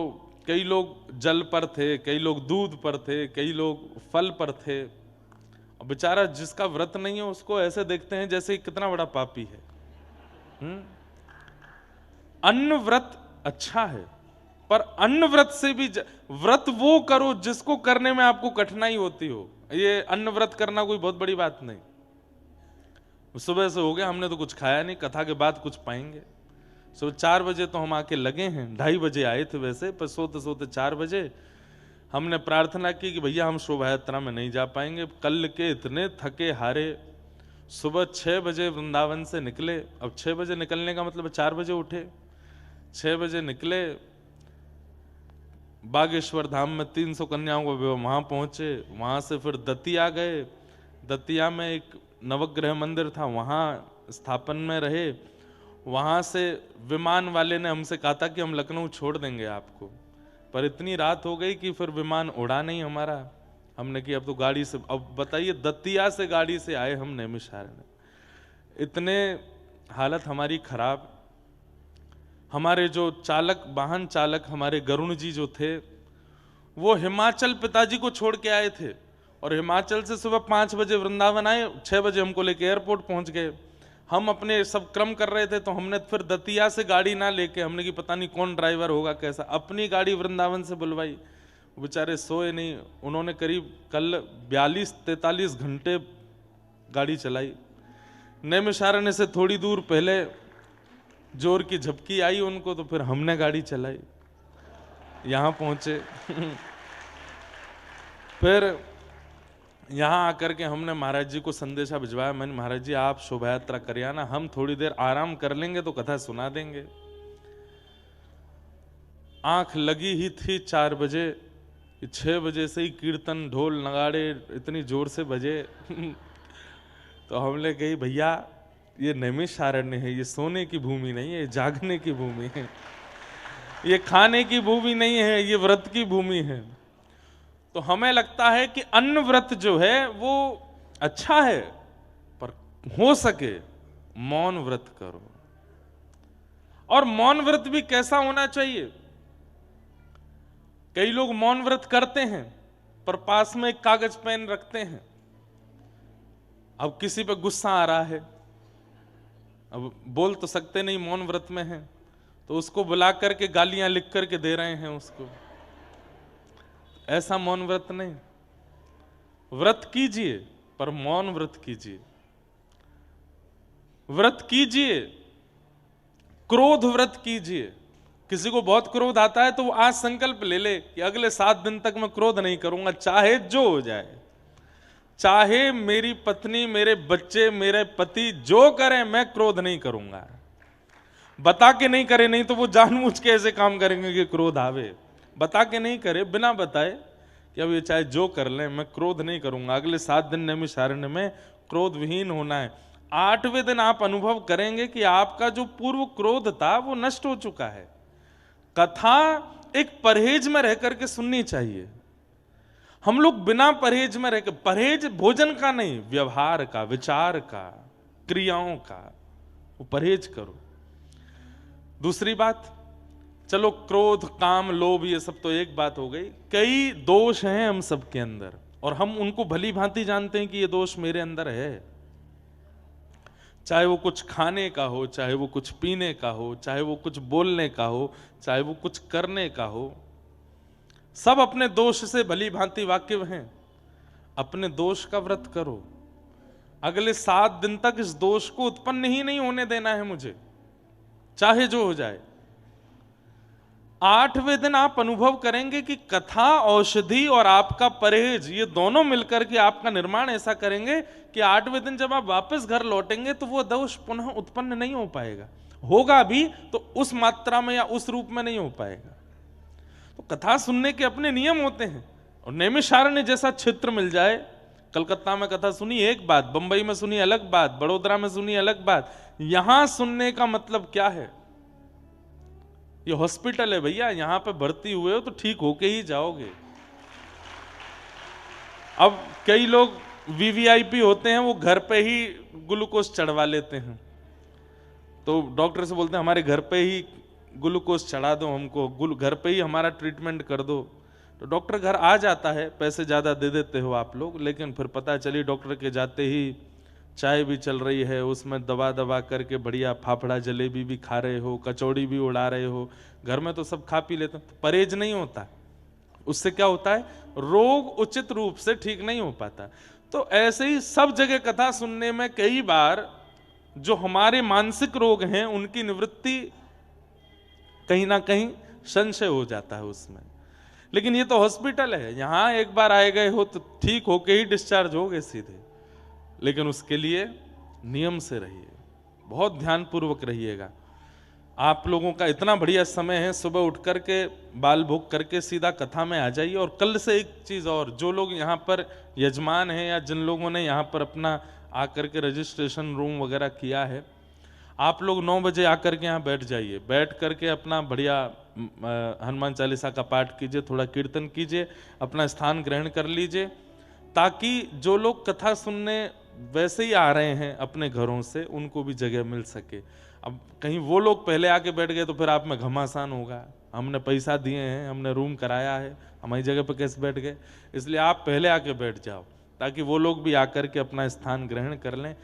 कई लोग जल पर थे, कई लोग दूध पर थे, कई लोग फल पर थे। अब बेचारा जिसका व्रत नहीं है उसको ऐसे देखते हैं जैसे कितना बड़ा पापी है। अन्न व्रत अच्छा है, पर अन्न व्रत से भी व्रत वो करो जिसको करने में आपको कठिनाई होती हो। ये अन्न व्रत करना कोई बहुत बड़ी बात नहीं। सुबह से हो गया, हमने तो कुछ खाया नहीं, कथा के बाद कुछ पाएंगे। सुबह 4 बजे तो हम आके लगे हैं, 2:30 बजे आए थे वैसे, पर सोते सोते 4 बजे हमने प्रार्थना की कि भैया हम शोभा यात्रा में नहीं जा पाएंगे। कल के इतने थके हारे, सुबह 6 बजे वृंदावन से निकले। अब 6 बजे निकलने का मतलब 4 बजे उठे, 6 बजे निकले, बागेश्वर धाम में 300 कन्याओं को वहां पहुंचे। वहां से फिर दतिया गए, दतिया में एक नवग्रह मंदिर था, वहां स्थापन में रहे। वहां से विमान वाले ने हमसे कहा था कि हम लखनऊ छोड़ देंगे आपको, पर इतनी रात हो गई कि फिर विमान उड़ा नहीं हमारा। हमने कि अब तो गाड़ी से, अब बताइए दतिया से गाड़ी से आए हम नैमिषारण्य, इतने हालत हमारी खराब। हमारे जो चालक, वाहन चालक हमारे गरुण जी जो थे, वो हिमाचल पिताजी को छोड़ के आए थे और हिमाचल से सुबह 5 बजे वृंदावन आए, 6 बजे हमको लेके एयरपोर्ट पहुंच गए। हम अपने सब क्रम कर रहे थे तो हमने फिर दतिया से गाड़ी ना लेके, हमने कि पता नहीं कौन ड्राइवर होगा कैसा, अपनी गाड़ी वृंदावन से बुलवाई। बेचारे सोए नहीं, उन्होंने करीब कल 42-43 घंटे गाड़ी चलाई। नैमिषारण्य से थोड़ी दूर पहले जोर की झपकी आई उनको, तो फिर हमने गाड़ी चलाई, यहां पहुंचे। फिर यहां आकर के हमने महाराज जी को संदेशा भिजवाया। मैंने, महाराज जी आप शोभा यात्रा कर आना, हम थोड़ी देर आराम कर लेंगे तो कथा सुना देंगे। आंख लगी ही थी 4 बजे, 6 बजे से ही कीर्तन ढोल नगाड़े इतनी जोर से बजे। तो हमने कही भैया ये नैमिषारण्य है, ये सोने की भूमि नहीं है, ये जागने की भूमि है, ये खाने की भूमि नहीं है, ये व्रत की भूमि है। तो हमें लगता है कि अन्न व्रत जो है वो अच्छा है, पर हो सके मौन व्रत करो। और मौन व्रत भी कैसा होना चाहिए? कई लोग मौन व्रत करते हैं पर पास में एक कागज पेन रखते हैं। अब किसी पे गुस्सा आ रहा है, अब बोल तो सकते नहीं, मौन व्रत में है, तो उसको बुला करके गालियां लिख करके दे रहे हैं उसको। ऐसा मौन व्रत नहीं। व्रत कीजिए पर मौन व्रत कीजिए। व्रत कीजिए, क्रोध व्रत कीजिए। किसी को बहुत क्रोध आता है तो वो आज संकल्प ले ले कि अगले 7 दिन तक मैं क्रोध नहीं करूंगा, चाहे जो हो जाए, चाहे मेरी पत्नी, मेरे बच्चे, मेरे पति जो करें, मैं क्रोध नहीं करूंगा। बता के नहीं करे, नहीं तो वो जानबूझ के ऐसे काम करेंगे कि क्रोध आवे। बता के नहीं करे, बिना बताए कि अब ये चाहे जो कर लें, मैं क्रोध नहीं करूंगा। अगले 7 दिन नैमिषारण्य में क्रोध विहीन होना है। 8वें दिन आप अनुभव करेंगे कि आपका जो पूर्व क्रोध था वो नष्ट हो चुका है। कथा एक परहेज में रह करके सुननी चाहिए। हम लोग बिना परहेज में रहकर, परहेज भोजन का नहीं, व्यवहार का, विचार का, क्रियाओं का, वो परहेज करो। दूसरी बात, चलो क्रोध, काम, लोभ ये सब तो एक बात हो गई। कई दोष हैं हम सबके अंदर और हम उनको भली भांति जानते हैं कि ये दोष मेरे अंदर है। चाहे वो कुछ खाने का हो, चाहे वो कुछ पीने का हो, चाहे वो कुछ बोलने का हो, चाहे वो कुछ करने का हो, सब अपने दोष से भली भांति वाकिफ हैं। अपने दोष का व्रत करो। अगले 7 दिन तक इस दोष को उत्पन्न ही नहीं होने देना है मुझे, चाहे जो हो जाए। 8वें दिन आप अनुभव करेंगे कि कथा, औषधि और आपका परहेज, ये दोनों मिलकर के आपका निर्माण ऐसा करेंगे कि 8वें दिन जब आप वापस घर लौटेंगे तो वो दोष पुनः उत्पन्न नहीं हो पाएगा। होगा भी तो उस मात्रा में या उस रूप में नहीं हो पाएगा। तो कथा सुनने के अपने नियम होते हैं। और नैमिषारण्य जैसा क्षेत्र मिल जाए, कलकत्ता में कथा सुनी एक बात, बंबई में सुनी अलग बात, बड़ोदरा में सुनी अलग बात, यहां सुनने का मतलब क्या है? ये हॉस्पिटल है भैया, यहां पे भर्ती हुए हो तो ठीक होके ही जाओगे। अब कई लोग वीवीआईपी होते हैं, वो घर पे ही ग्लूकोज चढ़वा लेते हैं, तो डॉक्टर से बोलते हैं हमारे घर पे ही ग्लूकोज चढ़ा दो, हमको घर पे ही हमारा ट्रीटमेंट कर दो। तो डॉक्टर घर आ जाता है, पैसे ज़्यादा दे देते हो आप लोग, लेकिन फिर पता चली डॉक्टर के जाते ही चाय भी चल रही है, उसमें दबा दबा करके बढ़िया फाफड़ा जलेबी भी खा रहे हो, कचौड़ी भी उड़ा रहे हो। घर में तो सब खा पी लेते हैं, परहेज नहीं होता, उससे क्या होता है, रोग उचित रूप से ठीक नहीं हो पाता। तो ऐसे ही सब जगह कथा सुनने में कई बार जो हमारे मानसिक रोग हैं उनकी निवृत्ति कहीं ना कहीं संशय हो जाता है उसमें। लेकिन ये तो हॉस्पिटल है, यहां एक बार आए गए हो तो ठीक होके ही डिस्चार्ज हो गए सीधे, लेकिन उसके लिए नियम से रहिए, बहुत ध्यानपूर्वक रहिएगा। आप लोगों का इतना बढ़िया समय है, सुबह उठ करके बाल भोग करके सीधा कथा में आ जाइए। और कल से एक चीज और, जो लोग यहाँ पर यजमान हैं या जिन लोगों ने यहाँ पर अपना आकर के रजिस्ट्रेशन रूम वगैरह किया है, आप लोग 9 बजे आकर के यहाँ बैठ जाइए, बैठ करके अपना बढ़िया हनुमान चालीसा का पाठ कीजिए, थोड़ा कीर्तन कीजिए, अपना स्थान ग्रहण कर लीजिए, ताकि जो लोग कथा सुनने वैसे ही आ रहे हैं अपने घरों से, उनको भी जगह मिल सके। अब कहीं वो लोग पहले आके बैठ गए तो फिर आप में घमासान होगा, हमने पैसा दिए हैं, हमने रूम कराया है, हमारी जगह पर कैसे बैठ गए। इसलिए आप पहले आके बैठ जाओ, ताकि वो लोग भी आकर के अपना स्थान ग्रहण कर लें।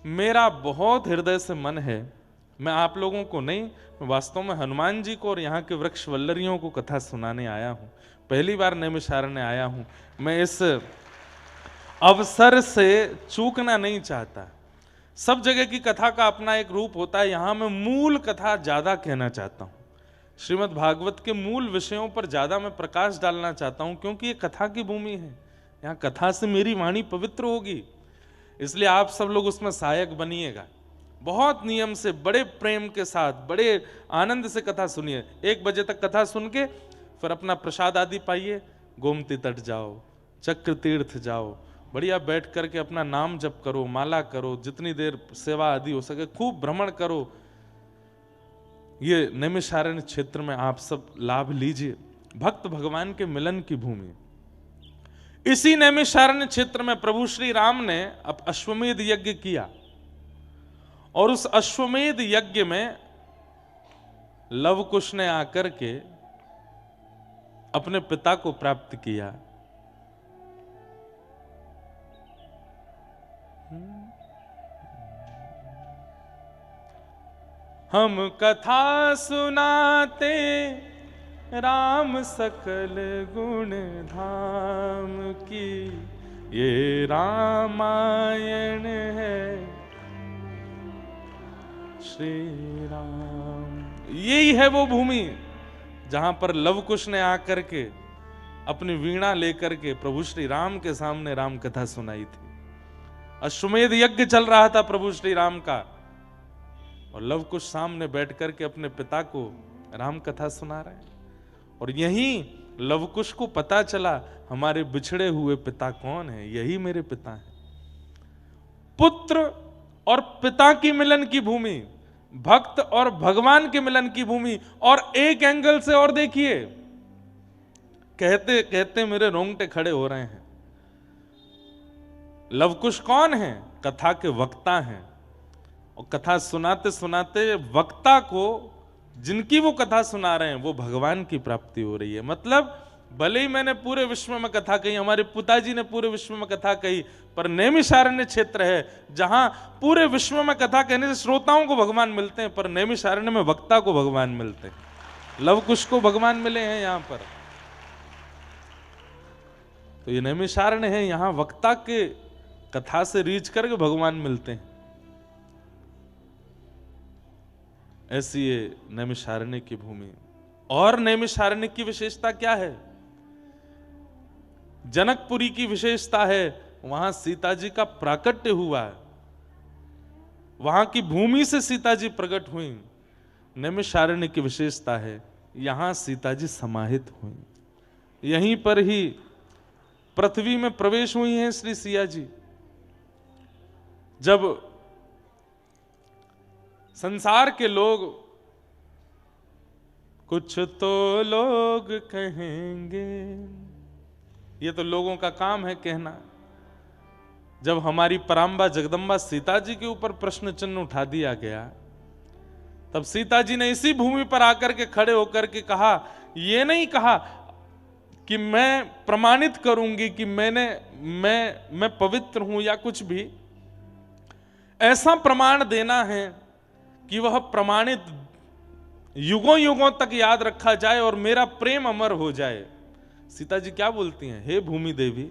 मेरा बहुत हृदय से मन है, मैं आप लोगों को नहीं, वास्तव में हनुमान जी को और यहाँ के वृक्ष वल्लरियों को कथा सुनाने आया हूँ, पहली बार नैमिषारण्य आया हूँ। मैं इस अवसर से चूकना नहीं चाहता। सब जगह की कथा का अपना एक रूप होता है, यहाँ मैं मूल कथा ज्यादा कहना चाहता हूँ, श्रीमद् भागवत के मूल विषयों पर ज्यादा मैं प्रकाश डालना चाहता हूँ, क्योंकि ये कथा की भूमि है, यहाँ कथा से मेरी वाणी पवित्र होगी। इसलिए आप सब लोग उसमें सहायक बनिएगा, बहुत नियम से, बड़े प्रेम के साथ, बड़े आनंद से कथा सुनिए। 1 बजे तक कथा सुन के फिर अपना प्रसाद आदि पाइए, गोमती तट जाओ, चक्र तीर्थ जाओ, बढ़िया बैठ करके अपना नाम जप करो, माला करो, जितनी देर सेवा आदि हो सके खूब भ्रमण करो। ये नैमिषारण्य क्षेत्र में आप सब लाभ लीजिए, भक्त भगवान के मिलन की भूमि। इसी नैमिषारण्य क्षेत्र में प्रभु श्री राम ने अब अश्वमेध यज्ञ किया, और उस अश्वमेध यज्ञ में लव कुश ने आकर के अपने पिता को प्राप्त किया। हम कथा सुनाते राम सकल गुण धाम की, ये रामायण है श्री राम। यही है वो भूमि जहां पर लव कुश ने आकर के अपनी वीणा लेकर के प्रभु श्री राम के सामने राम कथा सुनाई थी। अश्वमेध यज्ञ चल रहा था प्रभु श्री राम का, और लव कुश सामने बैठ करके अपने पिता को राम कथा सुना रहे हैं। और यहीं लव कुश को पता चला हमारे बिछड़े हुए पिता कौन है, यही मेरे पिता हैं। पुत्र और पिता की मिलन की भूमि, भक्त और भगवान के मिलन की भूमि। और एक एंगल से और देखिए, कहते कहते मेरे रोंगटे खड़े हो रहे हैं। लव कुश कौन है? कथा के वक्ता हैं, और कथा सुनाते सुनाते वक्ता को, जिनकी वो कथा सुना रहे हैं, वो भगवान की प्राप्ति हो रही है। मतलब भले ही मैंने पूरे विश्व में कथा कही, हमारे पिताजी ने पूरे विश्व में कथा कही, पर नैमिषारण्य क्षेत्र है जहां पूरे विश्व में कथा कहने से श्रोताओं को भगवान मिलते हैं, पर नैमिषारण्य में वक्ता को भगवान मिलते हैं। लव कुश को भगवान मिले हैं यहां पर। तो ये नैमिषारण्य है, यहां वक्ता के कथा से रीच करके भगवान मिलते हैं। ऐसी ये नैमिषारण्य की भूमि। और नैमिषारण्य की विशेषता क्या है? जनकपुरी की विशेषता है, वहां सीता जी का प्राकट्य हुआ है, वहां की भूमि से सीता जी प्रकट हुई। नैमिषारण्य की विशेषता है, यहां सीता जी समाहित हुई, यहीं पर ही पृथ्वी में प्रवेश हुई हैं श्री सिया जी। जब संसार के लोग कुछ तो लोग कहेंगे। ये तो लोगों का काम है कहना। जब हमारी पराम्बा जगदम्बा सीता जी के ऊपर प्रश्न चिन्ह उठा दिया गया, तब सीता जी ने इसी भूमि पर आकर के खड़े होकर के कहा, ये नहीं कहा कि मैं प्रमाणित करूंगी कि मैं पवित्र हूं या कुछ भी, ऐसा प्रमाण देना है कि वह प्रमाणित युगों युगों तक याद रखा जाए और मेरा प्रेम अमर हो जाए। सीता जी क्या बोलती हैं, हे भूमि देवी,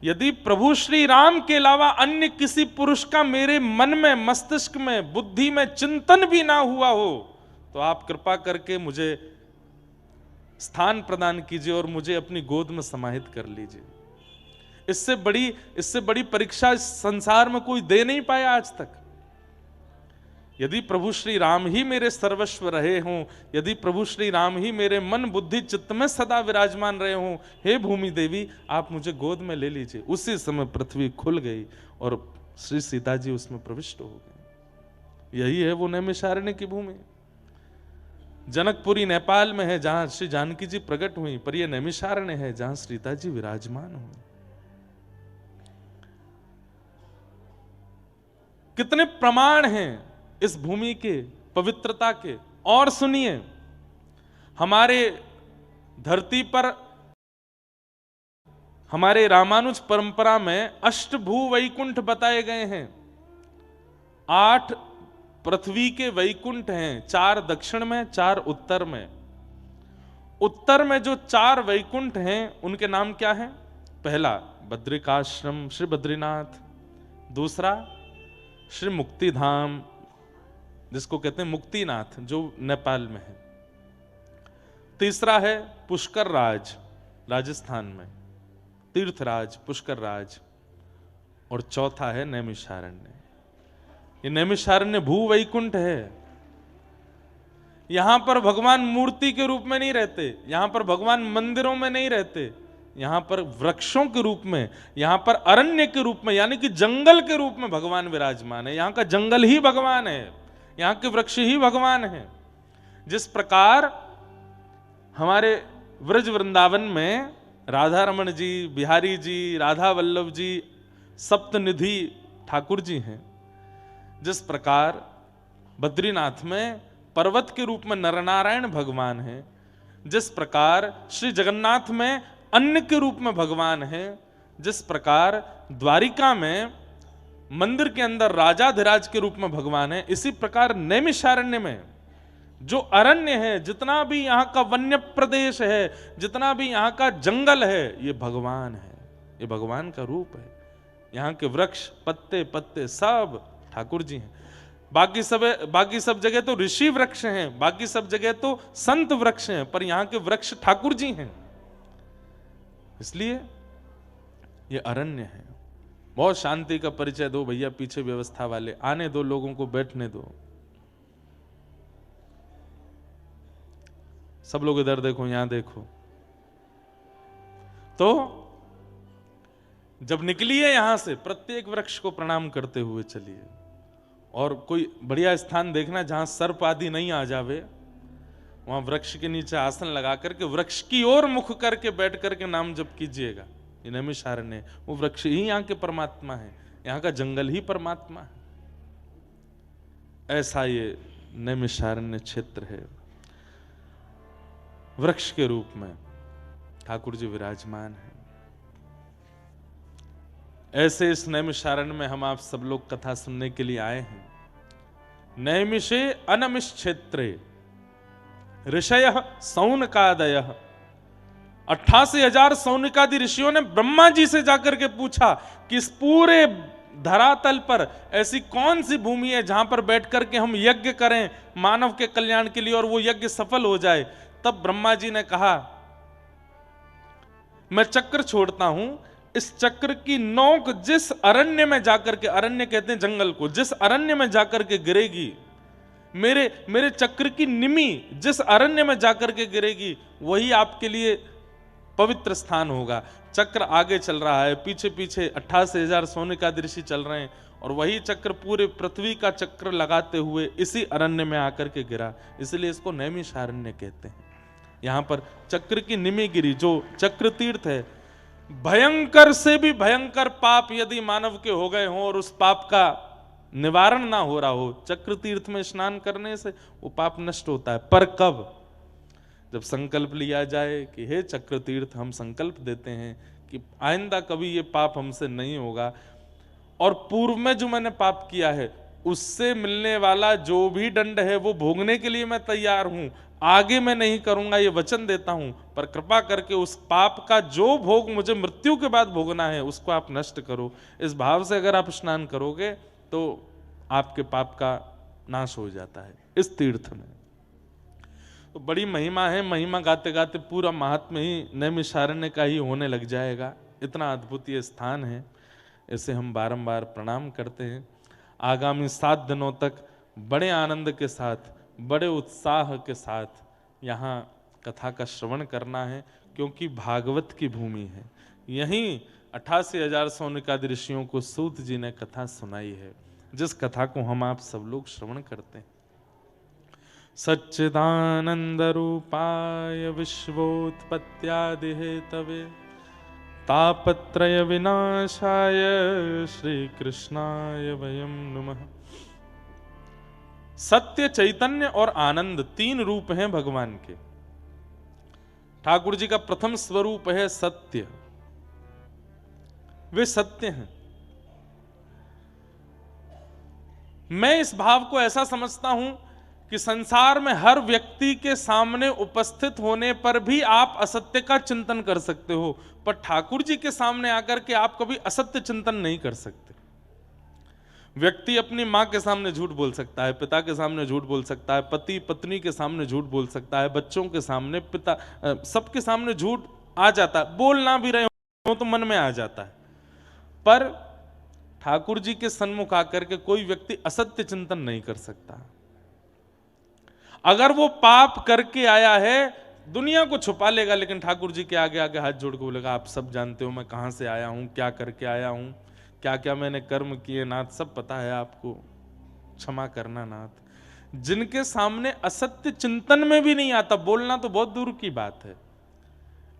यदि प्रभु श्री राम के अलावा अन्य किसी पुरुष का मेरे मन में, मस्तिष्क में, बुद्धि में चिंतन भी ना हुआ हो, तो आप कृपा करके मुझे स्थान प्रदान कीजिए और मुझे अपनी गोद में समाहित कर लीजिए। इससे बड़ी परीक्षा इस संसार में कोई दे नहीं पाया आज तक। यदि प्रभु श्री राम ही मेरे सर्वस्व रहे हों, यदि प्रभु श्री राम ही मेरे मन बुद्धि चित्त में सदा विराजमान रहे हों, हे भूमि देवी आप मुझे गोद में ले लीजिए। उसी समय पृथ्वी खुल गई और श्री सीता जी उसमें प्रविष्ट हो गए। यही है वो नैमिषारण्य की भूमि। जनकपुरी नेपाल में है जहां श्री जानकी जी प्रकट हुई, पर यह नैमिषारण्य है जहां सीता जी विराजमान हुई। कितने प्रमाण हैं इस भूमि के पवित्रता के। और सुनिए, हमारे धरती पर, हमारे रामानुज परंपरा में अष्टभू वैकुंठ बताए गए हैं। 8 पृथ्वी के वैकुंठ हैं, 4 दक्षिण में, 4 उत्तर में। उत्तर में जो 4 वैकुंठ हैं उनके नाम क्या हैं? पहला बद्रिकाश्रम श्री बद्रीनाथ, दूसरा श्री मुक्तिधाम जिसको कहते हैं मुक्तिनाथ जो नेपाल में है, तीसरा है पुष्कर राज राजस्थान में, तीर्थराज पुष्कर राज, और चौथा है नैमिषारण्य। ये नैमिषारण्य भू वैकुंठ है। यहां पर भगवान मूर्ति के रूप में नहीं रहते, यहां पर भगवान मंदिरों में नहीं रहते, यहां पर वृक्षों के रूप में, यहां पर अरण्य के रूप में, यानी कि जंगल के रूप में भगवान विराजमान है। यहां का जंगल ही भगवान है, यहां के वृक्ष ही भगवान हैं। जिस प्रकार हमारे व्रज वृंदावन में राधा रमण जी, बिहारी जी, राधा वल्लभ जी, सप्तनिधि ठाकुर जी हैं, जिस प्रकार बद्रीनाथ में पर्वत के रूप में नरनारायण भगवान हैं, जिस प्रकार श्री जगन्नाथ में अन्न के रूप में भगवान हैं, जिस प्रकार द्वारिका में मंदिर के अंदर राजाधिराज के रूप में भगवान है, इसी प्रकार नैमिषारण्य में जो अरण्य है, जितना भी यहाँ का वन्य प्रदेश है, जितना भी यहाँ का जंगल है, ये भगवान है, ये भगवान का रूप है। यहाँ के वृक्ष पत्ते पत्ते सब ठाकुर जी हैं। बाकी सब जगह तो ऋषि वृक्ष हैं, बाकी सब जगह तो संत वृक्ष हैं, पर यहाँ के वृक्ष ठाकुर जी हैं, इसलिए ये अरण्य है। बहुत शांति का परिचय दो भैया, पीछे व्यवस्था वाले आने दो, लोगों को बैठने दो। सब लोग इधर देखो, यहां देखो। तो जब निकलिए यहां से, प्रत्येक वृक्ष को प्रणाम करते हुए चलिए, और कोई बढ़िया स्थान देखना जहां सर्प आदि नहीं आ जावे, वहां वृक्ष के नीचे आसन लगा करके वृक्ष की ओर मुख करके बैठ करके नाम जप कीजिएगा। ये नैमिषारण्य, वो वृक्ष ही यहाँ के परमात्मा है, यहाँ का जंगल ही परमात्मा है। ऐसा ये नैमिषारण्य क्षेत्र है। वृक्ष के रूप में ठाकुर जी विराजमान है। ऐसे इस नैमिषारण्य में हम आप सब लोग कथा सुनने के लिए आए हैं। नैमिषे अनमिष क्षेत्रे ऋषयः सौनकादयः, 88,000 सौनिकादि ऋषियों ने ब्रह्मा जी से जाकर के पूछा कि इस पूरे धरातल पर ऐसी कौन सी भूमि है जहां पर बैठ करके हम यज्ञ करें मानव के कल्याण के लिए और वो यज्ञ सफल हो जाए। तब ब्रह्मा जी ने कहा, मैं चक्र छोड़ता हूं, इस चक्र की नोक जिस अरण्य में जाकर के, अरण्य कहते हैं जंगल को, जिस अरण्य में जाकर के गिरेगी, मेरे चक्र की निमी जिस अरण्य में जाकर के गिरेगी, वही आपके लिए पवित्र स्थान होगा। चक्र आगे चल रहा है, पीछे पीछे 88,000 सोने का ऋषि चल रहे हैं, और वही चक्र पूरे पृथ्वी का चक्र लगाते हुए इसी अरण्य में आकर के गिरा, इसलिए इसको नैमिषारण्य कहते हैं। यहां पर चक्र की निमि गिरी, जो चक्र तीर्थ है। भयंकर से भी भयंकर पाप यदि मानव के हो गए हों और उस पाप का निवारण ना हो रहा हो, चक्र तीर्थ में स्नान करने से वो पाप नष्ट होता है। पर कब? जब संकल्प लिया जाए कि हे चक्र तीर्थ, हम संकल्प देते हैं कि आइंदा कभी ये पाप हमसे नहीं होगा, और पूर्व में जो मैंने पाप किया है उससे मिलने वाला जो भी दंड है वो भोगने के लिए मैं तैयार हूं, आगे मैं नहीं करूंगा, ये वचन देता हूं, पर कृपा करके उस पाप का जो भोग मुझे मृत्यु के बाद भोगना है उसको आप नष्ट करो। इस भाव से अगर आप स्नान करोगे तो आपके पाप का नाश हो जाता है इस तीर्थ में। तो बड़ी महिमा है, महिमा गाते गाते पूरा महात्म्य ही नैमिषारण्य का ही होने लग जाएगा। इतना अद्भुत ये स्थान है, इसे हम बारंबार प्रणाम करते हैं। आगामी 7 दिनों तक बड़े आनंद के साथ, बड़े उत्साह के साथ यहाँ कथा का श्रवण करना है, क्योंकि भागवत की भूमि है। यहीं 88,000 सोनिकादि ऋषियों को सूत जी ने कथा सुनाई है, जिस कथा को हम आप सब लोग श्रवण करते हैं। सच्चिदानंद रूपाय विश्वोत्पत्त्यादि हेतवे तापत्रय विनाशाय श्री कृष्णाय वयं नमः। सत्य, चैतन्य और आनंद 3 रूप हैं भगवान के। ठाकुर जी का प्रथम स्वरूप है सत्य, वे सत्य हैं। मैं इस भाव को ऐसा समझता हूं कि संसार में हर व्यक्ति के सामने उपस्थित होने पर भी आप असत्य का चिंतन कर सकते हो, पर ठाकुर जी के सामने आकर के आप कभी असत्य चिंतन नहीं कर सकते। व्यक्ति अपनी मां के सामने झूठ बोल सकता है, पिता के सामने झूठ बोल सकता है, पति पत्नी के सामने झूठ बोल सकता है, बच्चों के सामने, पिता, सबके सामने झूठ आ जाता है। बोल ना भी रहे हो तो मन में आ जाता है, पर ठाकुर जी के सन्मुख आकर के कोई व्यक्ति असत्य चिंतन नहीं कर सकता। अगर वो पाप करके आया है, दुनिया को छुपा लेगा, लेकिन ठाकुर जी के आगे आगे हाथ जोड़ के बोलेगा, आप सब जानते हो मैं कहां से आया हूं, क्या करके आया हूं, क्या क्या मैंने कर्म किए नाथ, सब पता है आपको, क्षमा करना नाथ। जिनके सामने असत्य चिंतन में भी नहीं आता, बोलना तो बहुत दूर की बात है,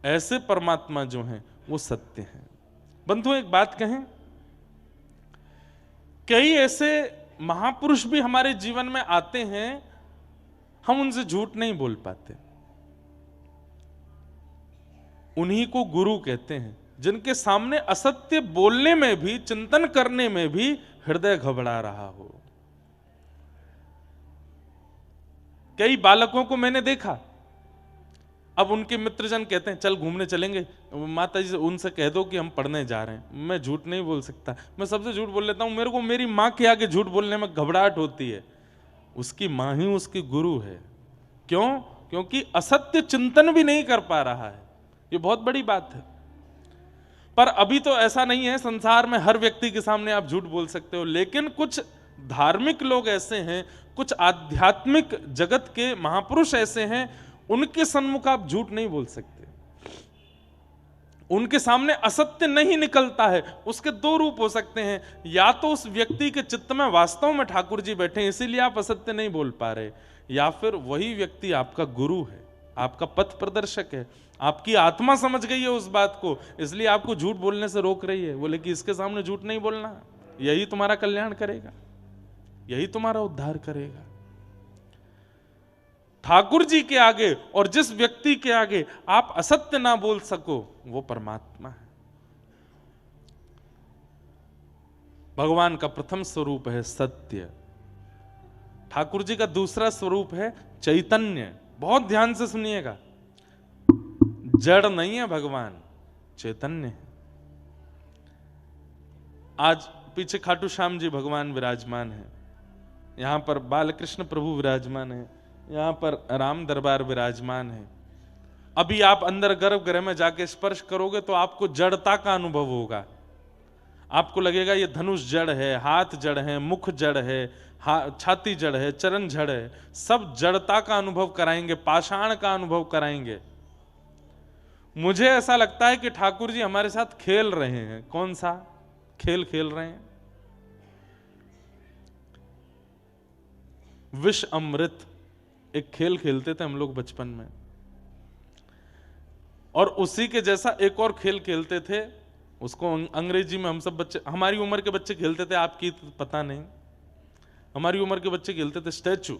ऐसे परमात्मा जो हैं वो सत्य हैं। बंधु एक बात कहें, कई ऐसे महापुरुष भी हमारे जीवन में आते हैं, हम उनसे झूठ नहीं बोल पाते। उन्हीं को गुरु कहते हैं, जिनके सामने असत्य बोलने में भी, चिंतन करने में भी हृदय घबरा रहा हो। कई बालकों को मैंने देखा, अब उनके मित्रजन कहते हैं चल घूमने चलेंगे, माता जी से उनसे कह दो कि हम पढ़ने जा रहे हैं। मैं झूठ नहीं बोल सकता, मैं सबसे झूठ बोल लेता हूं। मेरे को मेरी मां के आगे झूठ बोलने में घबराहट होती है। उसकी मां ही उसकी गुरु है। क्यों? क्योंकि असत्य चिंतन भी नहीं कर पा रहा है, ये बहुत बड़ी बात है। पर अभी तो ऐसा नहीं है, संसार में हर व्यक्ति के सामने आप झूठ बोल सकते हो, लेकिन कुछ धार्मिक लोग ऐसे हैं, कुछ आध्यात्मिक जगत के महापुरुष ऐसे हैं, उनके सन्मुख आप झूठ नहीं बोल सकते। उनके सामने असत्य नहीं निकलता है। उसके 2 रूप हो सकते हैं, या तो उस व्यक्ति के चित्त में वास्तव में ठाकुर जी बैठे हैं इसीलिए आप असत्य नहीं बोल पा रहे, या फिर वही व्यक्ति आपका गुरु है, आपका पथ प्रदर्शक है, आपकी आत्मा समझ गई है उस बात को, इसलिए आपको झूठ बोलने से रोक रही है। बोले कि इसके सामने झूठ नहीं बोलना, यही तुम्हारा कल्याण करेगा, यही तुम्हारा उद्धार करेगा। ठाकुर जी के आगे और जिस व्यक्ति के आगे आप असत्य ना बोल सको, वो परमात्मा है। भगवान का प्रथम स्वरूप है सत्य, ठाकुर जी का दूसरा स्वरूप है चैतन्य। बहुत ध्यान से सुनिएगा, जड़ नहीं है भगवान, चैतन्य है। आज पीछे खाटू श्याम जी भगवान विराजमान है, यहां पर बालकृष्ण प्रभु विराजमान है, यहां पर राम दरबार विराजमान है। अभी आप अंदर गर्भगृह में जाके स्पर्श करोगे तो आपको जड़ता का अनुभव होगा। आपको लगेगा ये धनुष जड़ है, हाथ जड़ है, मुख जड़ है, छाती जड़ है, चरण जड़ है, सब जड़ता का अनुभव कराएंगे, पाषाण का अनुभव कराएंगे। मुझे ऐसा लगता है कि ठाकुर जी हमारे साथ खेल रहे हैं। कौन सा खेल खेल रहे हैं? विष अमृत एक खेल खेलते थे हम लोग बचपन में, और उसी के जैसा एक और खेल खेलते थे, उसको अंग्रेजी में हम सब बच्चे, हमारी उम्र के बच्चे खेलते थे, आपकी तो पता नहीं, हमारी उम्र के बच्चे खेलते थे स्टैचू।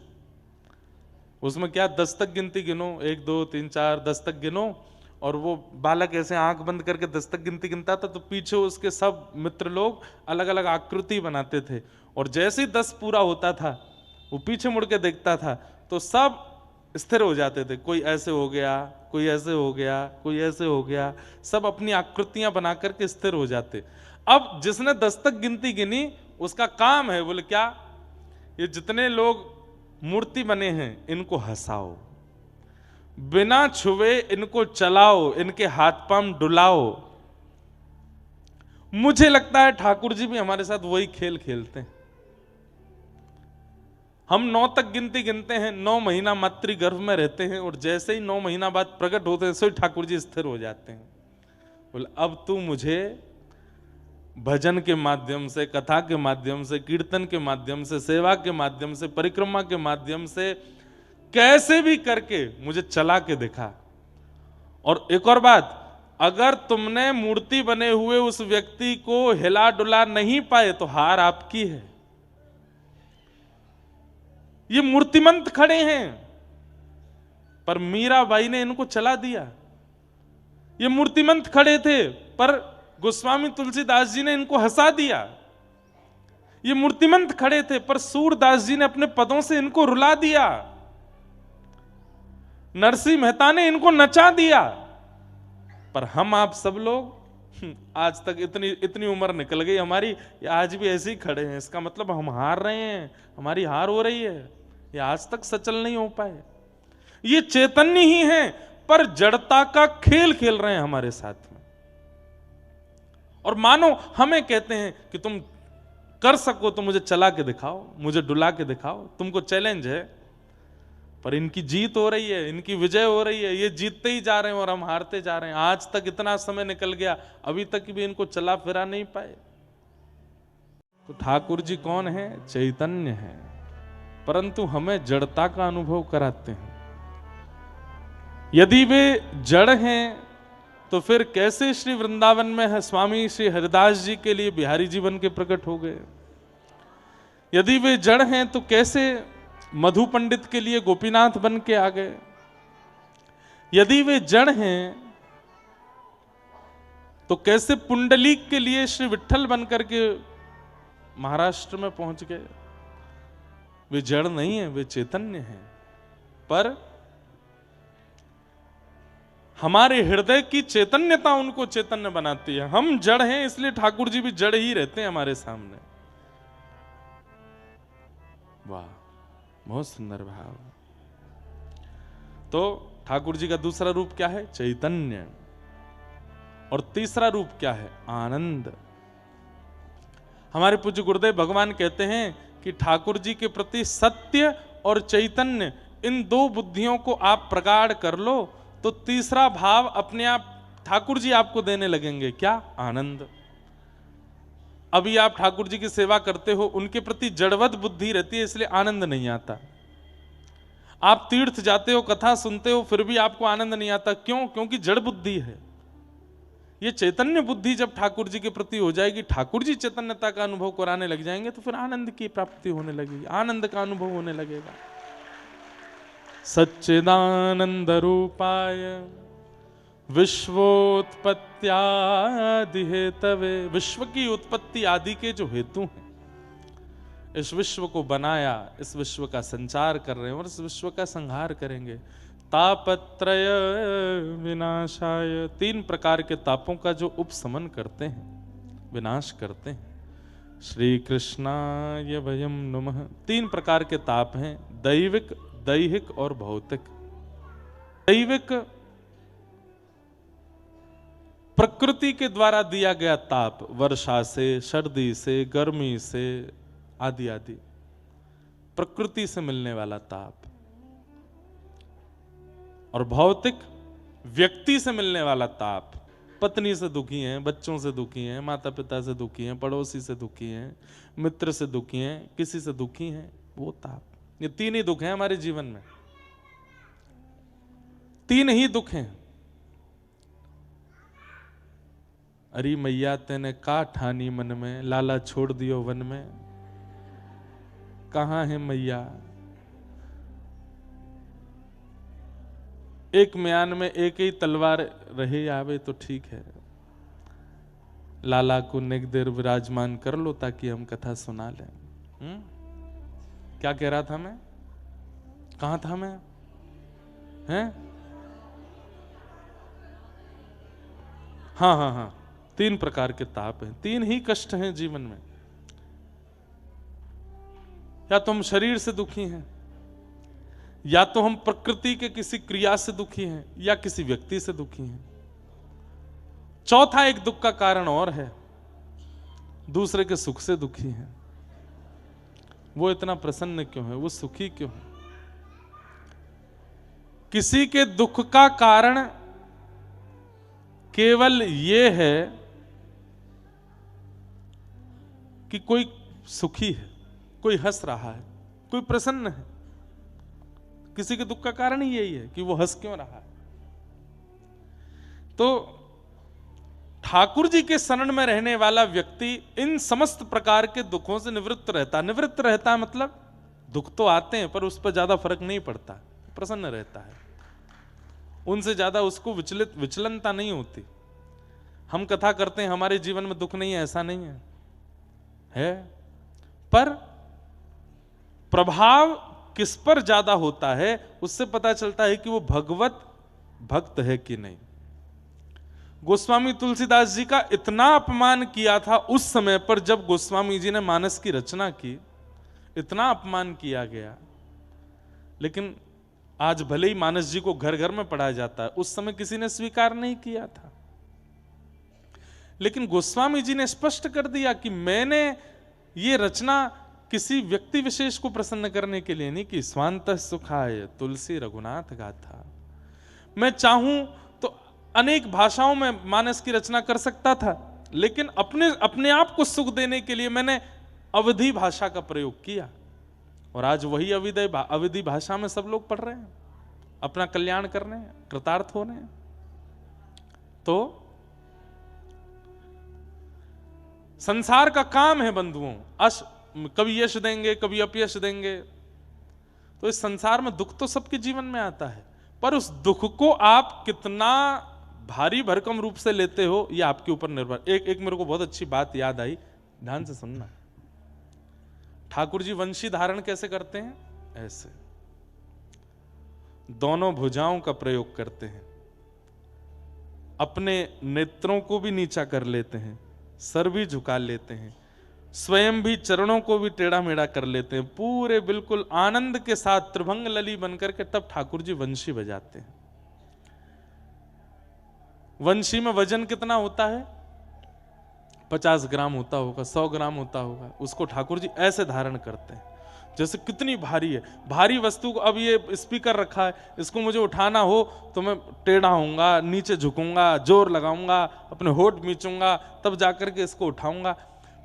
उसमें क्या 10 तक गिनती गिनो, 1 2 3 4 10 तक गिनो, और वो बालक ऐसे आंख बंद करके 10 तक गिनती गिनता था, तो पीछे उसके सब मित्र लोग अलग अलग आकृति बनाते थे, और जैसे ही 10 पूरा होता था वो पीछे मुड़ के देखता था तो सब स्थिर हो जाते थे। कोई ऐसे हो गया, कोई ऐसे हो गया, कोई ऐसे हो गया, सब अपनी आकृतियां बना करके स्थिर हो जाते। अब जिसने 10 तक गिनती गिनी उसका काम है, बोले क्या, ये जितने लोग मूर्ति बने हैं इनको हंसाओ, बिना छुए इनको चलाओ, इनके हाथ पांव डुलाओ। मुझे लगता है ठाकुर जी भी हमारे साथ वही खेल खेलते हैं। हम 9 तक गिनती गिनते हैं, 9 महीना मातृ गर्भ में रहते हैं, और जैसे ही 9 महीना बाद प्रकट होते हैं, सो ठाकुर जी स्थिर हो जाते हैं। बोले अब तू मुझे भजन के माध्यम से, कथा के माध्यम से, कीर्तन के माध्यम से, सेवा के माध्यम से, परिक्रमा के माध्यम से, कैसे भी करके मुझे चला के दिखा। और एक और बात, अगर तुमने मूर्ति बने हुए उस व्यक्ति को हिला डुला नहीं पाए तो हार आपकी है। ये मूर्तिमंत खड़े हैं, पर मीराबाई ने इनको चला दिया। ये मूर्तिमंत खड़े थे, पर गोस्वामी तुलसीदास जी ने इनको हंसा दिया। ये मूर्तिमंत खड़े थे, पर सूरदास जी ने अपने पदों से इनको रुला दिया। नरसिंह मेहता ने इनको नचा दिया। पर हम आप सब लोग आज तक इतनी उम्र निकल गई हमारी, आज भी ऐसे ही खड़े हैं। इसका मतलब हम हार रहे हैं, हमारी हार हो रही है, ये आज तक सचल नहीं हो पाए। ये चैतन्य ही है, पर जड़ता का खेल खेल रहे हैं हमारे साथ में। और मानो हमें कहते हैं कि तुम कर सको तो मुझे चला के दिखाओ, मुझे डुला के दिखाओ, तुमको चैलेंज है। पर इनकी जीत हो रही है, इनकी विजय हो रही है, ये जीतते ही जा रहे हैं और हम हारते जा रहे हैं। आज तक इतना समय निकल गया, अभी तक भी इनको चला फिरा नहीं पाए। तो ठाकुर जी कौन है? चैतन्य है, परंतु हमें जड़ता का अनुभव कराते हैं। यदि वे जड़ हैं तो फिर कैसे श्री वृंदावन में है स्वामी श्री हरिदास जी के लिए बिहारी जी बन के प्रकट हो गए? यदि वे जड़ हैं तो कैसे मधु पंडित के लिए गोपीनाथ बन के आ गए? यदि वे जड़ हैं तो कैसे पुंडलीक के लिए श्री विट्ठल बन करके महाराष्ट्र में पहुंच गए? वे जड़ नहीं है, वे चैतन्य हैं। पर हमारे हृदय की चैतन्यता उनको चैतन्य बनाती है। हम जड़ हैं, इसलिए ठाकुर जी भी जड़ ही रहते हैं हमारे सामने। वाह, बहुत सुंदर भाव। तो ठाकुर जी का दूसरा रूप क्या है? चैतन्य। और तीसरा रूप क्या है? आनंद। हमारे पूज्य गुरुदेव भगवान कहते हैं कि ठाकुर जी के प्रति सत्य और चैतन्य, इन दो बुद्धियों को आप प्रगाढ़ कर लो तो तीसरा भाव अपने आप ठाकुर जी आपको देने लगेंगे। क्या? आनंद। अभी आप ठाकुर जी की सेवा करते हो, उनके प्रति जड़वत बुद्धि रहती है, इसलिए आनंद नहीं आता। आप तीर्थ जाते हो, कथा सुनते हो, फिर भी आपको आनंद नहीं आता। क्यों? क्योंकि जड़ बुद्धि है। ये चैतन्य बुद्धि जब ठाकुर जी के प्रति हो जाएगी, ठाकुर जी चैतन्यता का अनुभव कराने लग जाएंगे, तो फिर आनंद की प्राप्ति होने लगेगी, आनंद का अनुभव होने लगेगा। सच्चिदानंद रूपाय विश्वोत्पत्त्यादि हेतवे, विश्व की उत्पत्ति आदि के जो हेतु हैं, इस विश्व को बनाया, इस विश्व का संचार कर रहे हैं और इस विश्व का संहार करेंगे। तापत्रय विनाशाय, 3 प्रकार के तापों का जो उपशमन करते हैं, विनाश करते हैं। श्री कृष्णाय वयम नमः। 3 प्रकार के ताप हैं, दैविक, दैहिक और भौतिक। दैविक प्रकृति के द्वारा दिया गया ताप, वर्षा से, सर्दी से, गर्मी से, आदि आदि प्रकृति से मिलने वाला ताप। और भौतिक व्यक्ति से मिलने वाला ताप, पत्नी से दुखी हैं, बच्चों से दुखी हैं, माता पिता से दुखी हैं, पड़ोसी से दुखी हैं, मित्र से दुखी हैं, किसी से दुखी हैं, वो ताप। ये तीन ही दुख हैं हमारे जीवन में, तीन ही दुख हैं। अरे मैया तेने का ठानी मन में, लाला छोड़ दियो वन में, कहां है मैया। एक म्यान में एक ही तलवार रहे आवे तो ठीक है, लाला को नेक देर विराजमान कर लो ताकि हम कथा सुना लें। क्या कह रहा था मैं, कहां था मैं, हैं? हाँ हाँ हाँ, तीन प्रकार के ताप हैं, तीन ही कष्ट हैं जीवन में। या तो हम शरीर से दुखी हैं, या तो हम प्रकृति के किसी क्रिया से दुखी हैं, या किसी व्यक्ति से दुखी हैं। चौथा एक दुख का कारण और है, दूसरे के सुख से दुखी हैं। वो इतना प्रसन्न क्यों है, वो सुखी क्यों है? किसी के दुख का कारण केवल ये है कि कोई सुखी है, कोई हंस रहा है, कोई प्रसन्न है। किसी के दुख का कारण ही यही है कि वो हंस क्यों रहा है। तो ठाकुर जी के शरण में रहने वाला व्यक्ति इन समस्त प्रकार के दुखों से निवृत्त रहता। निवृत्त रहता मतलब दुख तो आते हैं पर उस पर ज्यादा फर्क नहीं पड़ता, प्रसन्न रहता है, उनसे ज्यादा उसको विचलनता नहीं होती। हम कथा करते हैं हमारे जीवन में दुख नहीं है, ऐसा नहीं है, पर प्रभाव किस पर ज्यादा होता है उससे पता चलता है कि वो भगवत भक्त है कि नहीं। गोस्वामी तुलसीदास जी का इतना अपमान किया था उस समय पर जब गोस्वामी जी ने मानस की रचना की, इतना अपमान किया गया। लेकिन आज भले ही मानस जी को घर घर में पढ़ाया जाता है, उस समय किसी ने स्वीकार नहीं किया था। लेकिन गोस्वामी जी ने स्पष्ट कर दिया कि मैंने ये रचना किसी व्यक्ति विशेष को प्रसन्न करने के लिए नहीं की। स्वांतः सुखाय तुलसी रघुनाथ गाथा। मैं चाहूं तो अनेक भाषाओं में मानस की रचना कर सकता था, लेकिन अपने आप को सुख देने के लिए मैंने अवधी भाषा का प्रयोग किया। और आज वही अवधी भाषा में सब लोग पढ़ रहे हैं, अपना कल्याण कर रहे हैं, कृतार्थ हो रहे हैं। तो संसार का काम है बंधुओं, कभी यश देंगे कभी अपयश देंगे। तो इस संसार में दुख तो सबके जीवन में आता है, पर उस दुख को आप कितना भारी भरकम रूप से लेते हो यह आपके ऊपर निर्भर। एक मेरे को बहुत अच्छी बात याद आई, ध्यान से सुनना। ठाकुर जी वंशी धारण कैसे करते हैं? ऐसे दोनों भुजाओं का प्रयोग करते हैं, अपने नेत्रों को भी नीचा कर लेते हैं, सर भी झुका लेते हैं, स्वयं भी चरणों को भी टेढ़ा मेढ़ा कर लेते हैं, पूरे बिल्कुल आनंद के साथ त्रिभंग लली बनकर के तब ठाकुर जी वंशी बजाते हैं। वंशी में वजन कितना होता है? 50 ग्राम होता होगा, 100 ग्राम होता होगा। उसको ठाकुर जी ऐसे धारण करते हैं जैसे कितनी भारी है। भारी वस्तु को, अब ये स्पीकर रखा है, इसको मुझे उठाना हो तो मैं टेढ़ा होऊंगा, नीचे झुकूंगा, जोर लगाऊंगा, अपने होठ मीचूंगा, तब जाकर के इसको उठाऊंगा।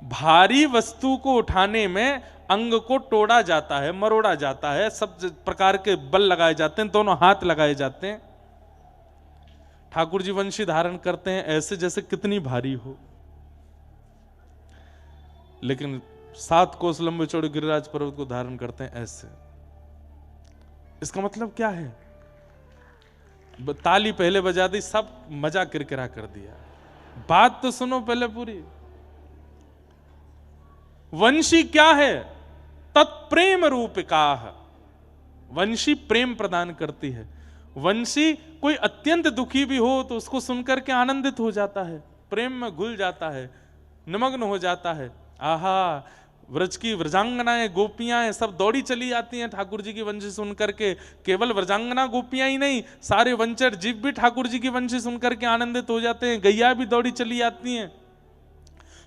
भारी वस्तु को उठाने में अंग को तोड़ा जाता है, मरोड़ा जाता है, सब प्रकार के बल लगाए जाते हैं, दोनों हाथ लगाए जाते हैं। ठाकुर जी वंशी धारण करते हैं ऐसे जैसे कितनी भारी हो। लेकिन 7 कोस लंबे चौड़े गिरिराज पर्वत को धारण करते हैं ऐसे। इसका मतलब क्या है? ताली पहले बजा दी, सब मजा किरकिरा कर दिया। बात तो सुनो पहले पूरी। वंशी क्या है? तत्प्रेम रूपिका। वंशी प्रेम प्रदान करती है। वंशी कोई अत्यंत दुखी भी हो तो उसको सुनकर के आनंदित हो जाता है, प्रेम में घुल जाता है, निमग्न हो जाता है। आहा, व्रज की व्रजांगनाएं गोपियां सब दौड़ी चली जाती हैं ठाकुर जी की वंशी सुन करके। केवल व्रजांगना गोपियां ही नहीं, सारे वंचर जीव भी ठाकुर जी की वंशी सुनकर के आनंदित हो जाते हैं। गैया भी दौड़ी चली जाती हैं।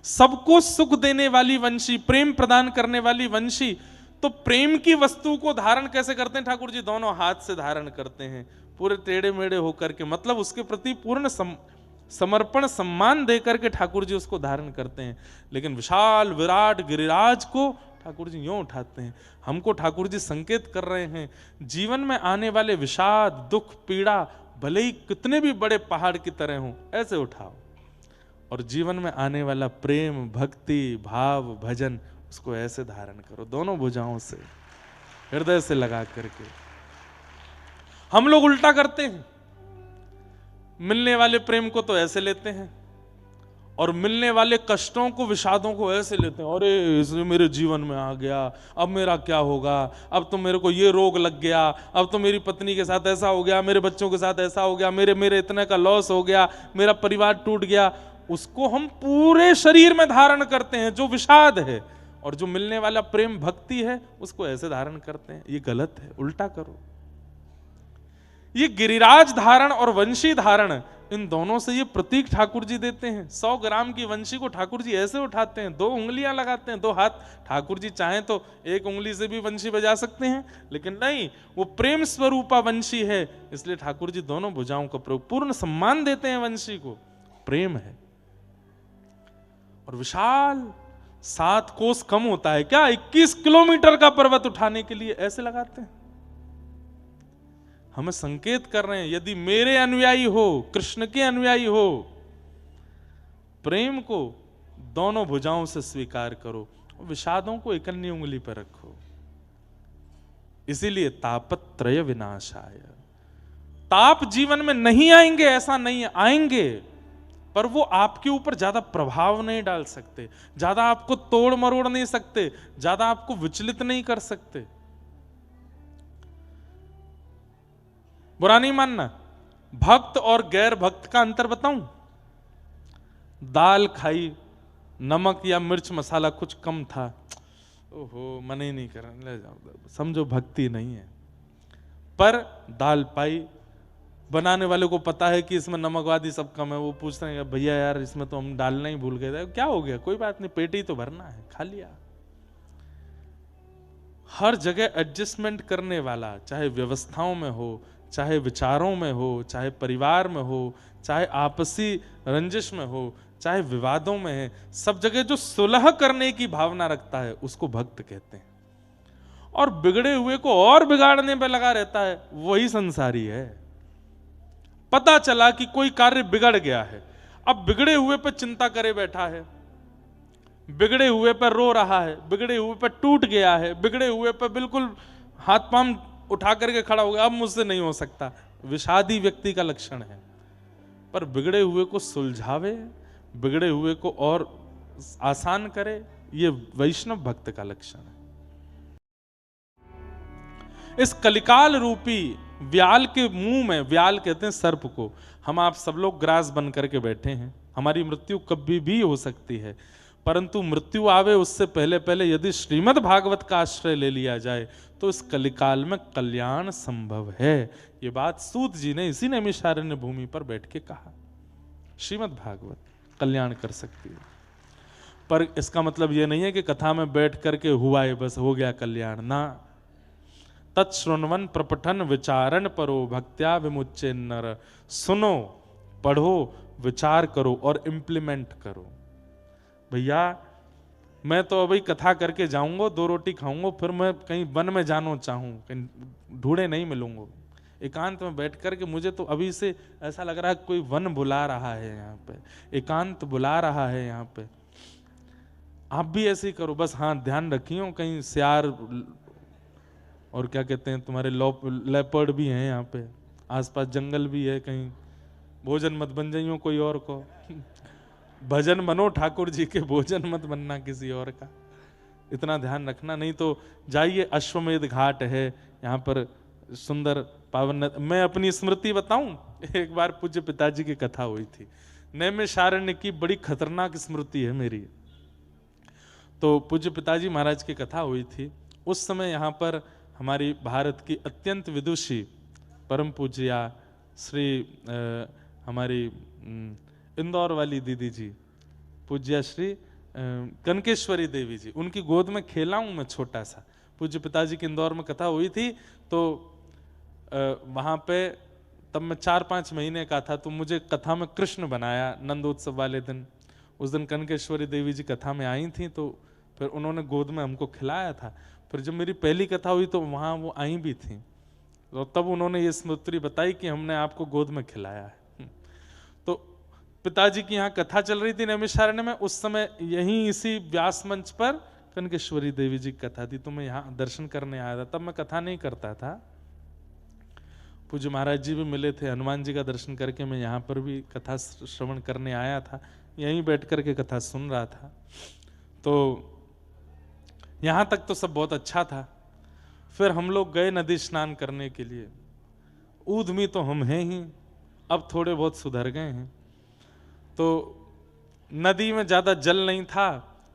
सबको सुख देने वाली वंशी, प्रेम प्रदान करने वाली वंशी। तो प्रेम की वस्तु को धारण कैसे करते हैं ठाकुर जी? दोनों हाथ से धारण करते हैं, पूरे टेढ़े मेढ़े होकर के, मतलब उसके प्रति पूर्ण समर्पण सम्मान दे करके ठाकुर जी उसको धारण करते हैं। लेकिन विशाल विराट गिरिराज को ठाकुर जी यूं उठाते हैं। हमको ठाकुर जी संकेत कर रहे हैं, जीवन में आने वाले विषाद, दुख, पीड़ा भले ही कितने भी बड़े पहाड़ की तरह हों, ऐसे उठाओ, और जीवन में आने वाला प्रेम, भक्ति, भाव, भजन, उसको ऐसे धारण करो, दोनों भुजाओं से, हृदय से लगा करके। हम लोग उल्टा करते हैं, मिलने वाले प्रेम को तो ऐसे लेते हैं, और मिलने वाले कष्टों को, विषादों को ऐसे लेते हैं, अरे इसने मेरे जीवन में आ गया, अब मेरा क्या होगा, अब तो मेरे को ये रोग लग गया, अब तो मेरी पत्नी के साथ ऐसा हो गया, मेरे बच्चों के साथ ऐसा हो गया, मेरे इतने का लॉस हो गया, मेरा परिवार टूट गया। उसको हम पूरे शरीर में धारण करते हैं, जो विषाद है, और जो मिलने वाला प्रेम, भक्ति है, उसको ऐसे धारण करते हैं। ये गलत है, उल्टा करो। ये गिरिराज धारण और वंशी धारण, इन दोनों से ये प्रतीक ठाकुर जी देते हैं। 100 ग्राम की वंशी को ठाकुर जी ऐसे उठाते हैं, 2 उंगलियां लगाते हैं, 2 हाथ। ठाकुर जी चाहें तो 1 उंगली से भी वंशी बजा सकते हैं, लेकिन नहीं, वो प्रेम स्वरूपा वंशी है, इसलिए ठाकुर जी दोनों भुजाओं का प्रयोग, पूर्ण सम्मान देते हैं वंशी को, प्रेम है। और विशाल 7 कोस कम होता है क्या, 21 किलोमीटर का पर्वत उठाने के लिए ऐसे लगाते हैं। हमें संकेत कर रहे हैं, यदि मेरे अनुयायी हो, कृष्ण के अनुयायी हो, प्रेम को दोनों भुजाओं से स्वीकार करो, विषादों को इकन्नी उंगली पर रखो। इसीलिए तापत्रय विनाशाय, ताप जीवन में नहीं आएंगे ऐसा नहीं है, आएंगे, पर वो आपके ऊपर ज्यादा प्रभाव नहीं डाल सकते, ज्यादा आपको तोड़ मरोड़ नहीं सकते, ज्यादा आपको विचलित नहीं कर सकते। बुरा नहीं मानना। भक्त और गैर भक्त का अंतर बताऊं? दाल खाई, नमक या मिर्च मसाला कुछ कम था, ओहो मन ही नहीं कर रहा, ले जाओ, समझो भक्ति नहीं है। पर दाल पाई, बनाने वाले को पता है कि इसमें नमक आदि सब कम है, वो पूछते हैं भैया यार इसमें तो हम डालना ही भूल गए थे, क्या हो गया, कोई बात नहीं, पेट ही तो भरना है, खा लिया। हर जगह एडजस्टमेंट करने वाला, चाहे व्यवस्थाओं में हो, चाहे विचारों में हो, चाहे परिवार में हो, चाहे आपसी रंजिश में हो, चाहे विवादों में है, सब जगह जो सुलह करने की भावना रखता है उसको भक्त कहते हैं। और बिगड़े हुए को और बिगाड़ने पे लगा रहता है, वही संसारी है। पता चला कि कोई कार्य बिगड़ गया है, अब बिगड़े हुए पे चिंता करे बैठा है, बिगड़े हुए पर रो रहा है, बिगड़े हुए पर टूट गया है, बिगड़े हुए पर बिल्कुल हाथ पांव उठा करके खड़ा हो गया, अब मुझसे नहीं हो सकता, विषादी व्यक्ति का लक्षण है। पर बिगड़े हुए को सुलझावे, बिगड़े हुए को और आसान करे, ये वैष्णव भक्त का लक्षण है। इस कलिकाल रूपी व्याल के मुंह में, व्याल कहते हैं सर्प को, हम आप सब लोग ग्रास बन करके बैठे हैं। हमारी मृत्यु कभी भी हो सकती है, परंतु मृत्यु आवे उससे पहले पहले यदि श्रीमद् भागवत का आश्रय ले लिया जाए तो इस कलिकाल में कल्याण संभव है। ये बात सूत जी ने इसी नैमिषारण्य भूमि पर बैठ के कहा। श्रीमद् भागवत कल्याण कर सकती है, पर इसका मतलब यह नहीं है कि कथा में बैठ करके हुआ है बस हो गया कल्याण ना। तत्श्रुण्वन प्रपठन विचारण परो भक्त्या विमुच्चे नर। सुनो, पढ़ो, विचार करो और इंप्लीमेंट करो। भैया मैं तो अभी कथा करके जाऊंगा, 2 रोटी खाऊंगा, फिर मैं कहीं वन में जाना चाहूं, कहीं ढूंढे नहीं मिलूंगा, एकांत में बैठ करके मुझे तो अभी से ऐसा लग रहा है कोई वन बुला रहा है यहाँ पे, एकांत बुला रहा है यहाँ पे। आप भी ऐसे ही करो बस। हाँ ध्यान रखियो कहीं सियार और क्या कहते हैं तुम्हारे लेपर्ड भी हैं यहाँ पे, आसपास जंगल भी है, कहीं भोजन मत बन जाइयो कोई और को। भजन बनो ठाकुर जी के, भोजन मत बनना किसी और का, इतना ध्यान रखना। नहीं तो जाइए, अश्वमेध घाट है यहाँ पर, सुंदर पावन। मैं अपनी स्मृति बताऊं, एक बार पूज्य पिताजी की कथा हुई थी, नैमिषारण्य की बड़ी खतरनाक स्मृति है मेरी। तो पूज्य पिताजी महाराज की कथा हुई थी, उस समय यहाँ पर हमारी भारत की अत्यंत विदुषी परम पूज्या श्री हमारी इंदौर वाली दीदी जी, पूज्या श्री कनकेश्वरी देवी जी, उनकी गोद में खेला हूं मैं छोटा सा। पूज्य पिताजी की इंदौर में कथा हुई थी, तो वहां पे तब मैं 4-5 महीने का था, तो मुझे कथा में कृष्ण बनाया नंदोत्सव वाले दिन। उस दिन कनकेश्वरी देवी जी कथा में आई थी, तो फिर उन्होंने गोद में हमको खिलाया था। फिर जब मेरी पहली कथा हुई तो वहाँ वो आई भी थी, तो तब उन्होंने ये स्मृति बताई कि हमने आपको गोद में खिलाया है। तो पिताजी की यहाँ कथा चल रही थी नैमिषारण्य में, उस समय यहीं इसी व्यास मंच पर कनकेश्वरी देवी जी की कथा थी, तो मैं यहाँ दर्शन करने आया था। तब मैं कथा नहीं करता था, पूज्य महाराज जी भी मिले थे, हनुमान जी का दर्शन करके मैं यहाँ पर भी कथा श्रवण करने आया था, यहीं बैठ करके कथा सुन रहा था। तो यहाँ तक तो सब बहुत अच्छा था। फिर हम लोग गए नदी स्नान करने के लिए। ऊधमी तो हम हैं ही, अब थोड़े बहुत सुधर गए हैं। तो नदी में ज़्यादा जल नहीं था,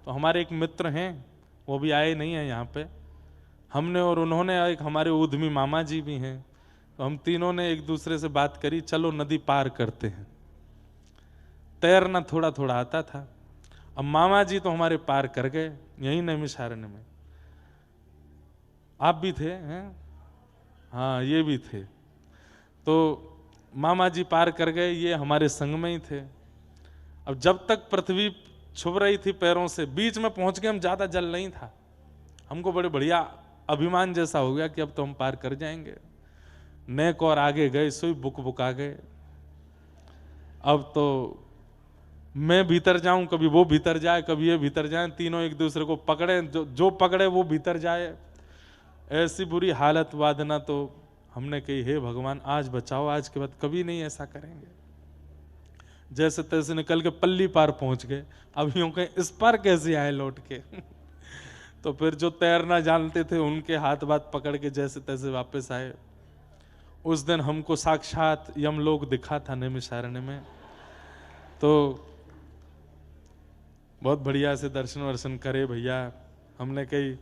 तो हमारे एक मित्र हैं, वो भी आए नहीं हैं यहाँ पे। हमने और उन्होंने, एक हमारे ऊधमी मामा जी भी हैं, तो हम तीनों ने एक दूसरे से बात करी, चलो नदी पार करते हैं। तैरना थोड़ा थोड़ा आता था। अब मामा जी तो हमारे पार कर गए यहीं नैमिषारण्य में। आप भी थे हैं? हाँ, ये भी थे। तो मामा जी पार कर गए, ये हमारे संग में ही थे। अब जब तक पृथ्वी छुप रही थी पैरों से, बीच में पहुंच गए हम, ज्यादा जल नहीं था, हमको बड़े बढ़िया अभिमान जैसा हो गया कि अब तो हम पार कर जाएंगे। नेक और आगे गए, सोई बुक बुका गए। अब तो मैं भीतर जाऊं, कभी वो भीतर जाए, कभी ये भीतर जाए, तीनों एक दूसरे को पकड़े, जो पकड़े वो भीतर जाए। ऐसी बुरी हालत वादना, तो हमने कही हे भगवान आज बचाओ, आज के बाद कभी नहीं ऐसा करेंगे। जैसे तैसे निकल के पल्ली पार पहुंच गए। अब यूं कहें इस पार कैसे आए लौट के तो फिर जो तैरना जानते थे उनके हाथ बात पकड़ के जैसे तैसे वापस आए। उस दिन हमको साक्षात यमलोक दिखा था नैमिषारण्य में। तो बहुत बढ़िया से दर्शन वर्शन करे भैया। हमने कही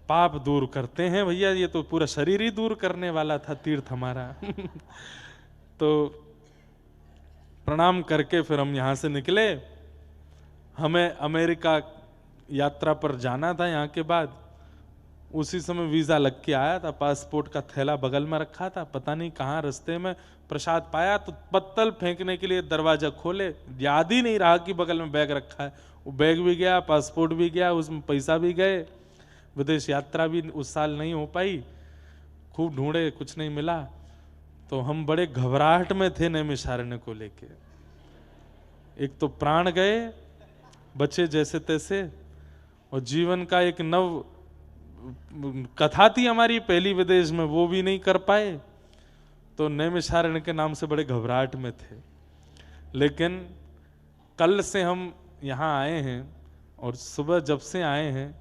पाप दूर करते हैं भैया, ये तो पूरा शरीर ही दूर करने वाला था तीर्थ हमारा तो प्रणाम करके फिर हम यहाँ से निकले। हमें अमेरिका यात्रा पर जाना था यहाँ के बाद। उसी समय वीजा लग के आया था, पासपोर्ट का थैला बगल में रखा था, पता नहीं कहाँ रास्ते में प्रसाद पाया, तो पत्तल फेंकने के लिए दरवाजा खोले, याद ही नहीं रहा कि बगल में बैग रखा है। वो बैग भी गया, पासपोर्ट भी गया, उसमें पैसा भी गए। विदेश यात्रा भी उस साल नहीं हो पाई, खूब ढूंढे, कुछ नहीं मिला। तो हम बड़े घबराहट में थे नैमिषारण्य को लेके। एक तो प्राण गए, बचे जैसे तैसे, और जीवन का एक नव कथा थी हमारी पहली विदेश में, वो भी नहीं कर पाए। तो नैमिषारण्य के नाम से बड़े घबराहट में थे। लेकिन कल से हम यहाँ आए हैं, और सुबह जब से आए हैं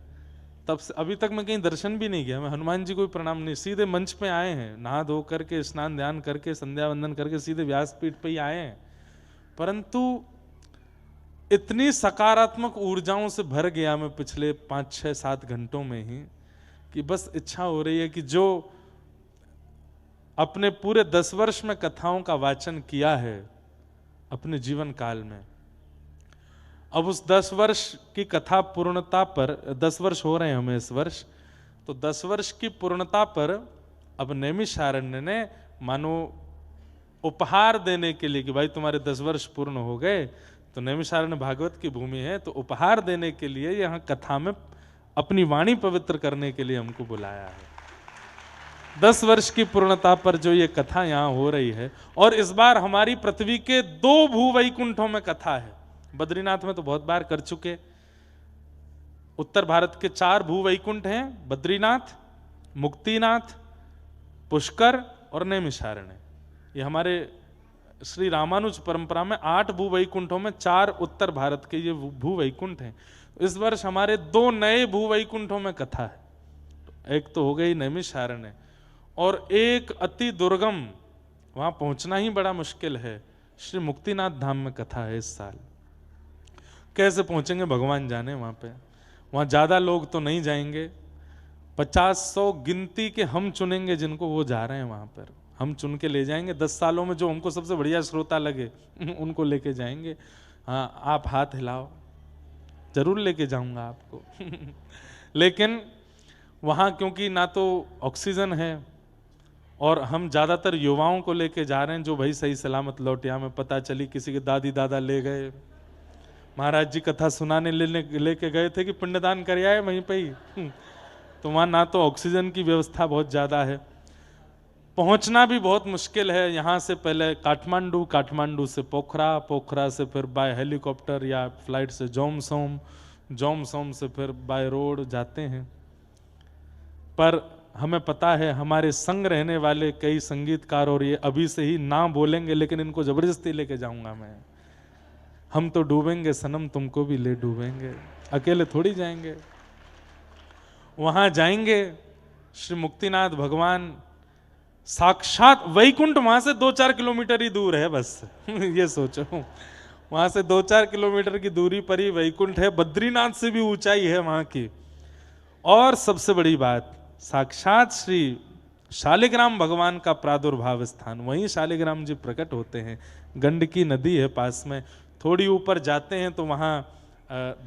तब से अभी तक मैं कहीं दर्शन भी नहीं किया। मैं हनुमान जी को भी प्रणाम नहीं, सीधे मंच पे आए हैं, नहा धो करके, स्नान ध्यान करके, संध्या वंदन करके सीधे व्यासपीठ पे ही आए हैं। परंतु इतनी सकारात्मक ऊर्जाओं से भर गया मैं पिछले 5, 6, 7 घंटों में ही, कि बस इच्छा हो रही है कि जो अपने पूरे 10 वर्ष में कथाओं का वाचन किया है अपने जीवन काल में, अब उस 10 वर्ष की कथा पूर्णता पर, 10 वर्ष हो रहे हैं हमें इस वर्ष, तो 10 वर्ष की पूर्णता पर अब नैमिषारण्य ने मानो उपहार देने के लिए कि भाई तुम्हारे 10 वर्ष पूर्ण हो गए, तो नैमिषारण्य भागवत की भूमि है, तो उपहार देने के लिए यहाँ कथा में अपनी वाणी पवित्र करने के लिए हमको बुलाया है। 10 वर्ष की पूर्णता पर जो ये कथा यहाँ हो रही है, और इस बार हमारी पृथ्वी के 2 भूवैकुंठों में कथा है। बद्रीनाथ में तो बहुत बार कर चुके। उत्तर भारत के 4 भूवैकुंठ हैं, बद्रीनाथ, मुक्तिनाथ, पुष्कर और नैमिषारण्य। ये हमारे श्री रामानुज परंपरा में 8 भूवैकुंठों में 4 उत्तर भारत के ये भूवैकुंठ हैं। इस वर्ष हमारे 2 नए भूवैकुंठों में कथा है। एक तो हो गई नैमिषारण्य, और एक अति दुर्गम, वहां पहुंचना ही बड़ा मुश्किल है, श्री मुक्तिनाथ धाम में कथा है इस साल। कैसे पहुंचेंगे भगवान जाने वहां पे। वहां ज्यादा लोग तो नहीं जाएंगे, 50-100 गिनती के हम चुनेंगे जिनको वो जा रहे हैं वहां पर। हम चुन के ले जाएंगे, 10 सालों में जो हमको सबसे बढ़िया श्रोता लगे उनको लेके जाएंगे। हाँ, आप हाथ हिलाओ, जरूर लेके जाऊंगा आपको लेकिन वहां क्योंकि ना तो ऑक्सीजन है, और हम ज्यादातर युवाओं को लेके जा रहे हैं जो भाई सही सलामत लौटे। हमें पता चली किसी के दादी दादा ले गए, महाराज जी कथा सुनाने लेके गए थे कि पिंडदान कर आए वहीं पे ही। तो वहां ना तो ऑक्सीजन की व्यवस्था बहुत ज्यादा है, पहुंचना भी बहुत मुश्किल है। यहाँ से पहले काठमांडू, काठमांडू से पोखरा, पोखरा से फिर बाय हेलीकॉप्टर या फ्लाइट से जोमसोम, जोमसोम से फिर बाय रोड जाते हैं। पर हमें पता है हमारे संग रहने वाले कई संगीतकार और ये अभी से ही ना बोलेंगे, लेकिन इनको जबरदस्ती लेके जाऊंगा मैं। हम तो डूबेंगे सनम, तुमको भी ले डूबेंगे, अकेले थोड़ी जाएंगे। वहां जाएंगे, श्री मुक्तिनाथ भगवान साक्षात वैकुंठ वहां से 2-4 किलोमीटर ही दूर है बस। ये सोचो, वहां से 2-4 किलोमीटर की दूरी पर ही वैकुंठ है, बद्रीनाथ से भी ऊंचाई है वहां की। और सबसे बड़ी बात, साक्षात श्री शालिग्राम भगवान का प्रादुर्भाव स्थान, वहीं शालिग्राम जी प्रकट होते हैं। गंडकी नदी है पास में, थोड़ी ऊपर जाते हैं तो वहां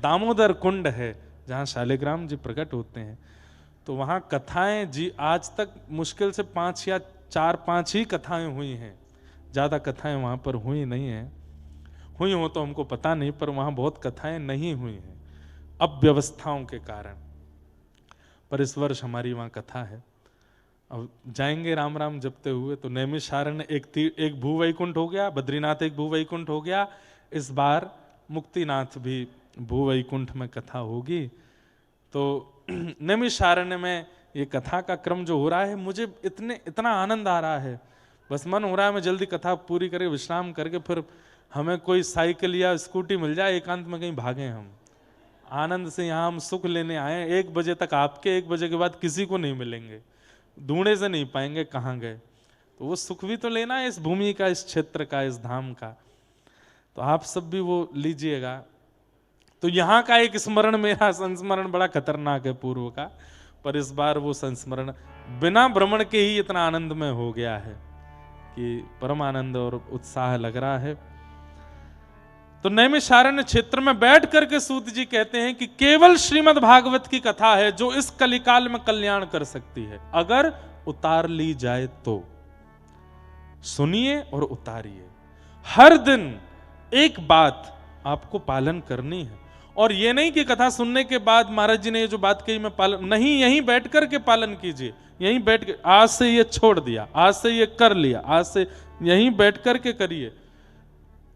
दामोदर कुंड है जहां शालिग्राम जी प्रकट होते हैं। तो वहां कथाएं जी आज तक मुश्किल से 5 या 4-5 ही कथाएं हुई हैं, ज्यादा कथाएं वहां पर हुई नहीं है। हुई हो तो हमको पता नहीं, पर वहां बहुत कथाएं नहीं हुई हैं अव्यवस्थाओं के कारण। पर इस वर्ष हमारी वहां कथा है। अब जाएंगे राम राम जपते हुए। तो नैमिषारण्य एक भूवैकुंठ हो गया, बद्रीनाथ एक भूवैकुंठ हो गया, इस बार मुक्तिनाथ भी भूवैकुंठ में कथा होगी। तो नैमिषारण्य में ये कथा का क्रम जो हो रहा है, मुझे इतना आनंद आ रहा है, बस मन हो रहा है मैं जल्दी कथा पूरी करके विश्राम करके फिर हमें कोई साइकिल या स्कूटी मिल जाए, एकांत में कहीं भागें हम। आनंद से यहाँ हम सुख लेने आए। 1 बजे तक आपके, 1 बजे के बाद किसी को नहीं मिलेंगे, ढूंढे से नहीं पाएंगे कहाँ गए। तो वो सुख भी तो लेना है इस भूमि का, इस क्षेत्र का, इस धाम का। तो आप सब भी वो लीजिएगा। तो यहाँ का एक स्मरण, मेरा संस्मरण बड़ा खतरनाक है पूर्व का, पर इस बार वो संस्मरण बिना भ्रमण के ही इतना आनंद में हो गया है कि परम आनंद और उत्साह लग रहा है। तो नैमिषारण्य क्षेत्र में बैठ करके सूत जी कहते हैं कि केवल श्रीमद् भागवत की कथा है जो इस कलिकाल में कल्याण कर सकती है, अगर उतार ली जाए तो। सुनिए और उतारिए। हर दिन एक बात आपको पालन करनी है। और ये नहीं कि कथा सुनने के बाद महाराज जी ने ये जो बात कही मैं पालन नहीं, यहीं बैठ करके पालन कीजिए। यहीं बैठ के, आज से ये छोड़ दिया, आज से ये कर लिया, आज से यहीं बैठ करके करिए।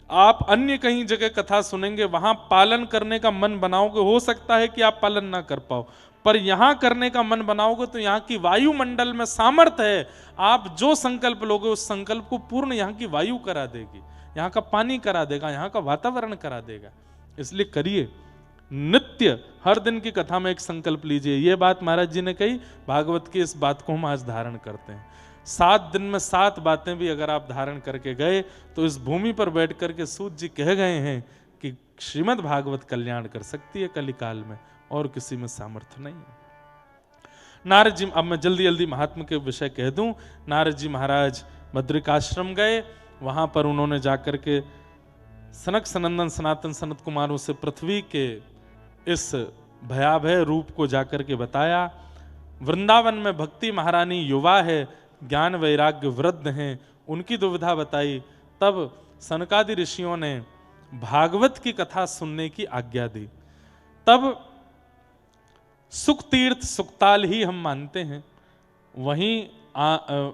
आप अन्य कहीं जगह कथा सुनेंगे, वहां पालन करने का मन बनाओगे, हो सकता है कि आप पालन ना कर पाओ, पर यहां करने का मन बनाओगे तो यहाँ की वायुमंडल में सामर्थ्य है। आप जो संकल्प लोगे उस संकल्प को पूर्ण यहाँ की वायु करा देगी, यहाँ का पानी करा देगा, यहाँ का वातावरण करा देगा। इसलिए करिए। नित्य हर दिन की कथा में एक संकल्प लीजिए। ये बात महाराज जी ने कही, भागवत की इस बात को हम आज धारण करते हैं। 7 दिन में 7 बातें भी अगर आप धारण करके गए तो इस भूमि पर बैठ करके सूत जी कह गए हैं कि श्रीमद् भागवत कल्याण कर सकती है कलिकाल में, और किसी में सामर्थ्य नहीं है। नारद जी, अब मैं जल्दी जल्दी महात्मा के विषय कह दूं। नारद जी महाराज बद्रिकाश्रम गए, वहां पर उन्होंने जाकर के सनक सनंदन सनातन सनत कुमारों से पृथ्वी के इस भयाभय रूप को जाकर के बताया। वृंदावन में भक्ति महारानी युवा है, ज्ञान वैराग्य वृद्ध हैं, उनकी दुविधा बताई। तब सनकादि ऋषियों ने भागवत की कथा सुनने की आज्ञा दी। तब सुख तीर्थ सुखताल ही हम मानते हैं, वहीं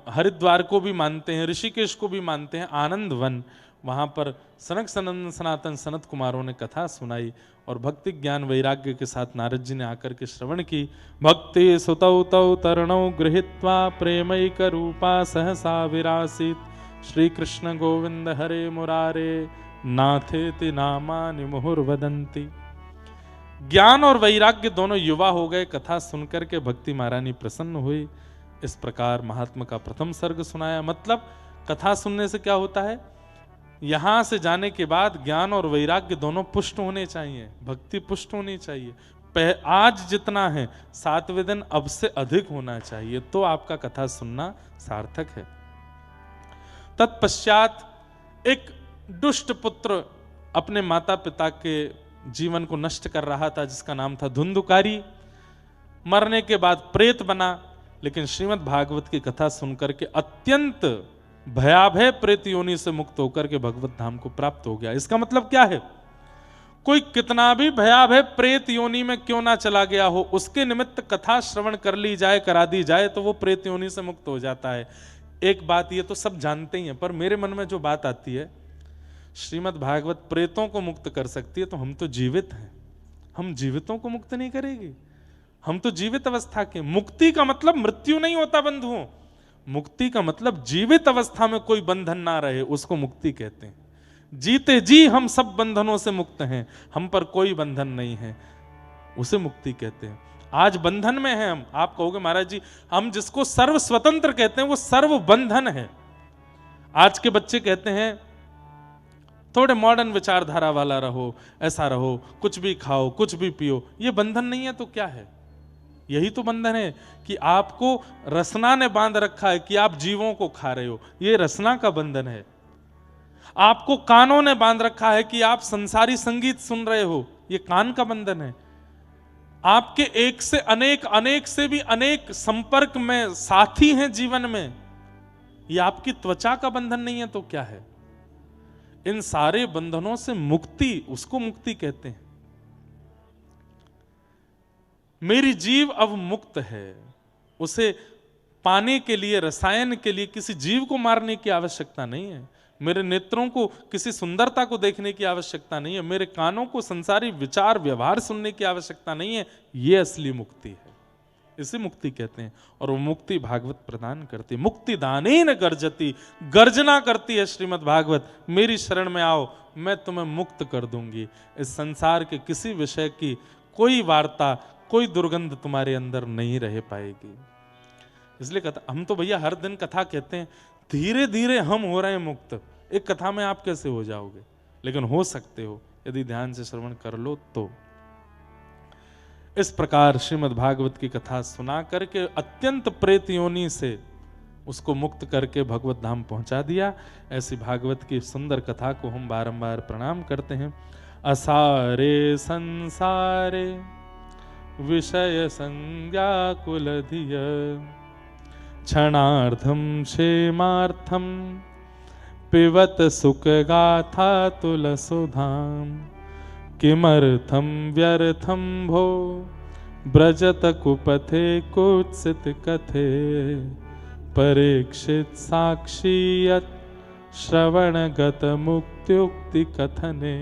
हरिद्वार को भी मानते हैं, ऋषिकेश को भी मानते हैं, आनंद वन, वहां पर सनक सनंदन सनातन सनत कुमारों ने कथा सुनाई और भक्ति ज्ञान वैराग्य के साथ नारद जी ने आकर के श्रवण की। भक्ति सुतौ तौ तरणौ गृहीत्वा प्रेमैक रूपा सहसा विरासीत श्री कृष्ण गोविंद हरे मुरारे नाथेति नामानि मुहुर्वदन्ति। ज्ञान और वैराग्य दोनों युवा हो गए। कथा सुनकर के भक्ति महारानी प्रसन्न हुई। इस प्रकार महात्मा का प्रथम सर्ग सुनाया। मतलब कथा सुनने से क्या होता है, यहां से जाने के बाद ज्ञान और वैराग्य दोनों पुष्ट होने चाहिए, भक्ति पुष्ट होनी चाहिए। आज जितना है 7वें दिन अब से अधिक होना चाहिए, तो आपका कथा सुनना सार्थक है। तत्पश्चात एक दुष्ट पुत्र अपने माता पिता के जीवन को नष्ट कर रहा था, जिसका नाम था धुंधुकारी। मरने के बाद प्रेत बना, लेकिन श्रीमद् भागवत की कथा सुनकर के अत्यंत भयाभय प्रेत योनि से मुक्त होकर के भगवत धाम को प्राप्त हो गया। इसका मतलब क्या है? कोई कितना भी भयाभय प्रेत योनि में क्यों ना चला गया हो, उसके निमित्त कथा श्रवण कर ली जाए, करा दी जाए, तो वो प्रेत योनि से मुक्त हो जाता है। एक बात ये तो सब जानते ही हैं, पर मेरे मन में जो बात आती है, श्रीमद् भागवत प्रेतों को मुक्त कर सकती है, तो हम तो जीवित हैं, हम जीवितों को मुक्त नहीं करेगी? हम तो जीवित अवस्था के। मुक्ति का मतलब मृत्यु नहीं होता बंधुओं, मुक्ति का मतलब जीवित अवस्था में कोई बंधन ना रहे, उसको मुक्ति कहते हैं। जीते जी हम सब बंधनों से मुक्त हैं, हम पर कोई बंधन नहीं है, उसे मुक्ति कहते हैं। आज बंधन में हैं हम। आप कहोगे महाराज जी, हम जिसको सर्व स्वतंत्र कहते हैं वो सर्व बंधन है। आज के बच्चे कहते हैं थोड़े मॉडर्न विचारधारा वाला रहो, ऐसा रहो, कुछ भी खाओ, कुछ भी पियो। ये बंधन नहीं है तो क्या है? यही तो बंधन है कि आपको रसना ने बांध रखा है कि आप जीवों को खा रहे हो, ये रसना का बंधन है। आपको कानों ने बांध रखा है कि आप संसारी संगीत सुन रहे हो, ये कान का बंधन है। आपके एक से अनेक, अनेक से भी अनेक संपर्क में साथी हैं जीवन में, ये आपकी त्वचा का बंधन नहीं है तो क्या है? इन सारे बंधनों से मुक्ति, उसको मुक्ति कहते हैं। मेरी जीव अब मुक्त है, उसे पाने के लिए, रसायन के लिए किसी जीव को मारने की आवश्यकता नहीं है। मेरे नेत्रों को किसी सुंदरता को देखने की आवश्यकता नहीं है, मेरे कानों को संसारी विचार व्यवहार सुनने की आवश्यकता नहीं है। ये असली मुक्ति है, इसे मुक्ति कहते हैं। और वो मुक्ति भागवत प्रदान करती है। मुक्ति दानेन गर्जती, गर्जना करती है श्रीमद् भागवत, मेरी शरण में आओ, मैं तुम्हें मुक्त कर दूंगी। इस संसार के किसी विषय की कोई वार्ता, कोई दुर्गंध तुम्हारे अंदर नहीं रह पाएगी। इसलिए कथा, हम तो भैया हर दिन कथा कहते हैं, धीरे धीरे हम हो रहे हैं मुक्त। एक कथा में आप कैसे हो जाओगे? लेकिन हो सकते हो यदि ध्यान से श्रवण कर लो तो। इस प्रकार श्रीमद् भागवत की कथा सुना करके अत्यंत प्रेत योनि से उसको मुक्त करके भगवत धाम पहुंचा दिया। ऐसी भागवत की सुंदर कथा को हम बारंबार प्रणाम करते हैं। असारे संसारे विषय संज्ञा कुलधिय, क्षणार्धम क्षेमार्थम पिबत सुख गाथा तुलसुधाम, किमर्थम व्यर्थम भो ब्रजत कुपथे कुत्सित कथे, परीक्षित साक्षीयत श्रवणगत मुक्त्युक्ति कथने।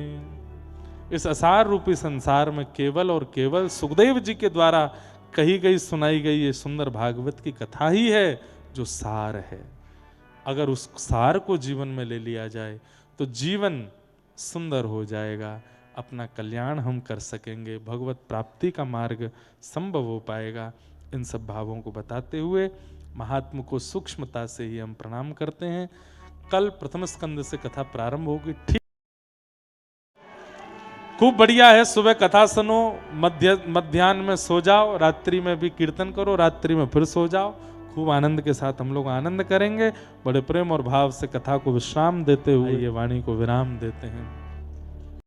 इस असार रूपी संसार में केवल और केवल सुखदेव जी के द्वारा कही गई, सुनाई गई ये सुंदर भागवत की कथा ही है जो सार है। अगर उस सार को जीवन में ले लिया जाए तो जीवन सुंदर हो जाएगा, अपना कल्याण हम कर सकेंगे, भगवत प्राप्ति का मार्ग संभव हो पाएगा। इन सब भावों को बताते हुए महात्मा को सूक्ष्मता से ही हम प्रणाम करते हैं। कल प्रथम स्कंद से कथा प्रारंभ होगी। ठीक, खूब बढ़िया है। सुबह कथा सुनो, मध्याह्न में सो जाओ, रात्रि में भी कीर्तन करो, रात्रि में फिर सो जाओ। खूब आनंद के साथ हम लोग आनंद करेंगे। बड़े प्रेम और भाव से कथा को विश्राम देते हुए ये वाणी को विराम देते हैं।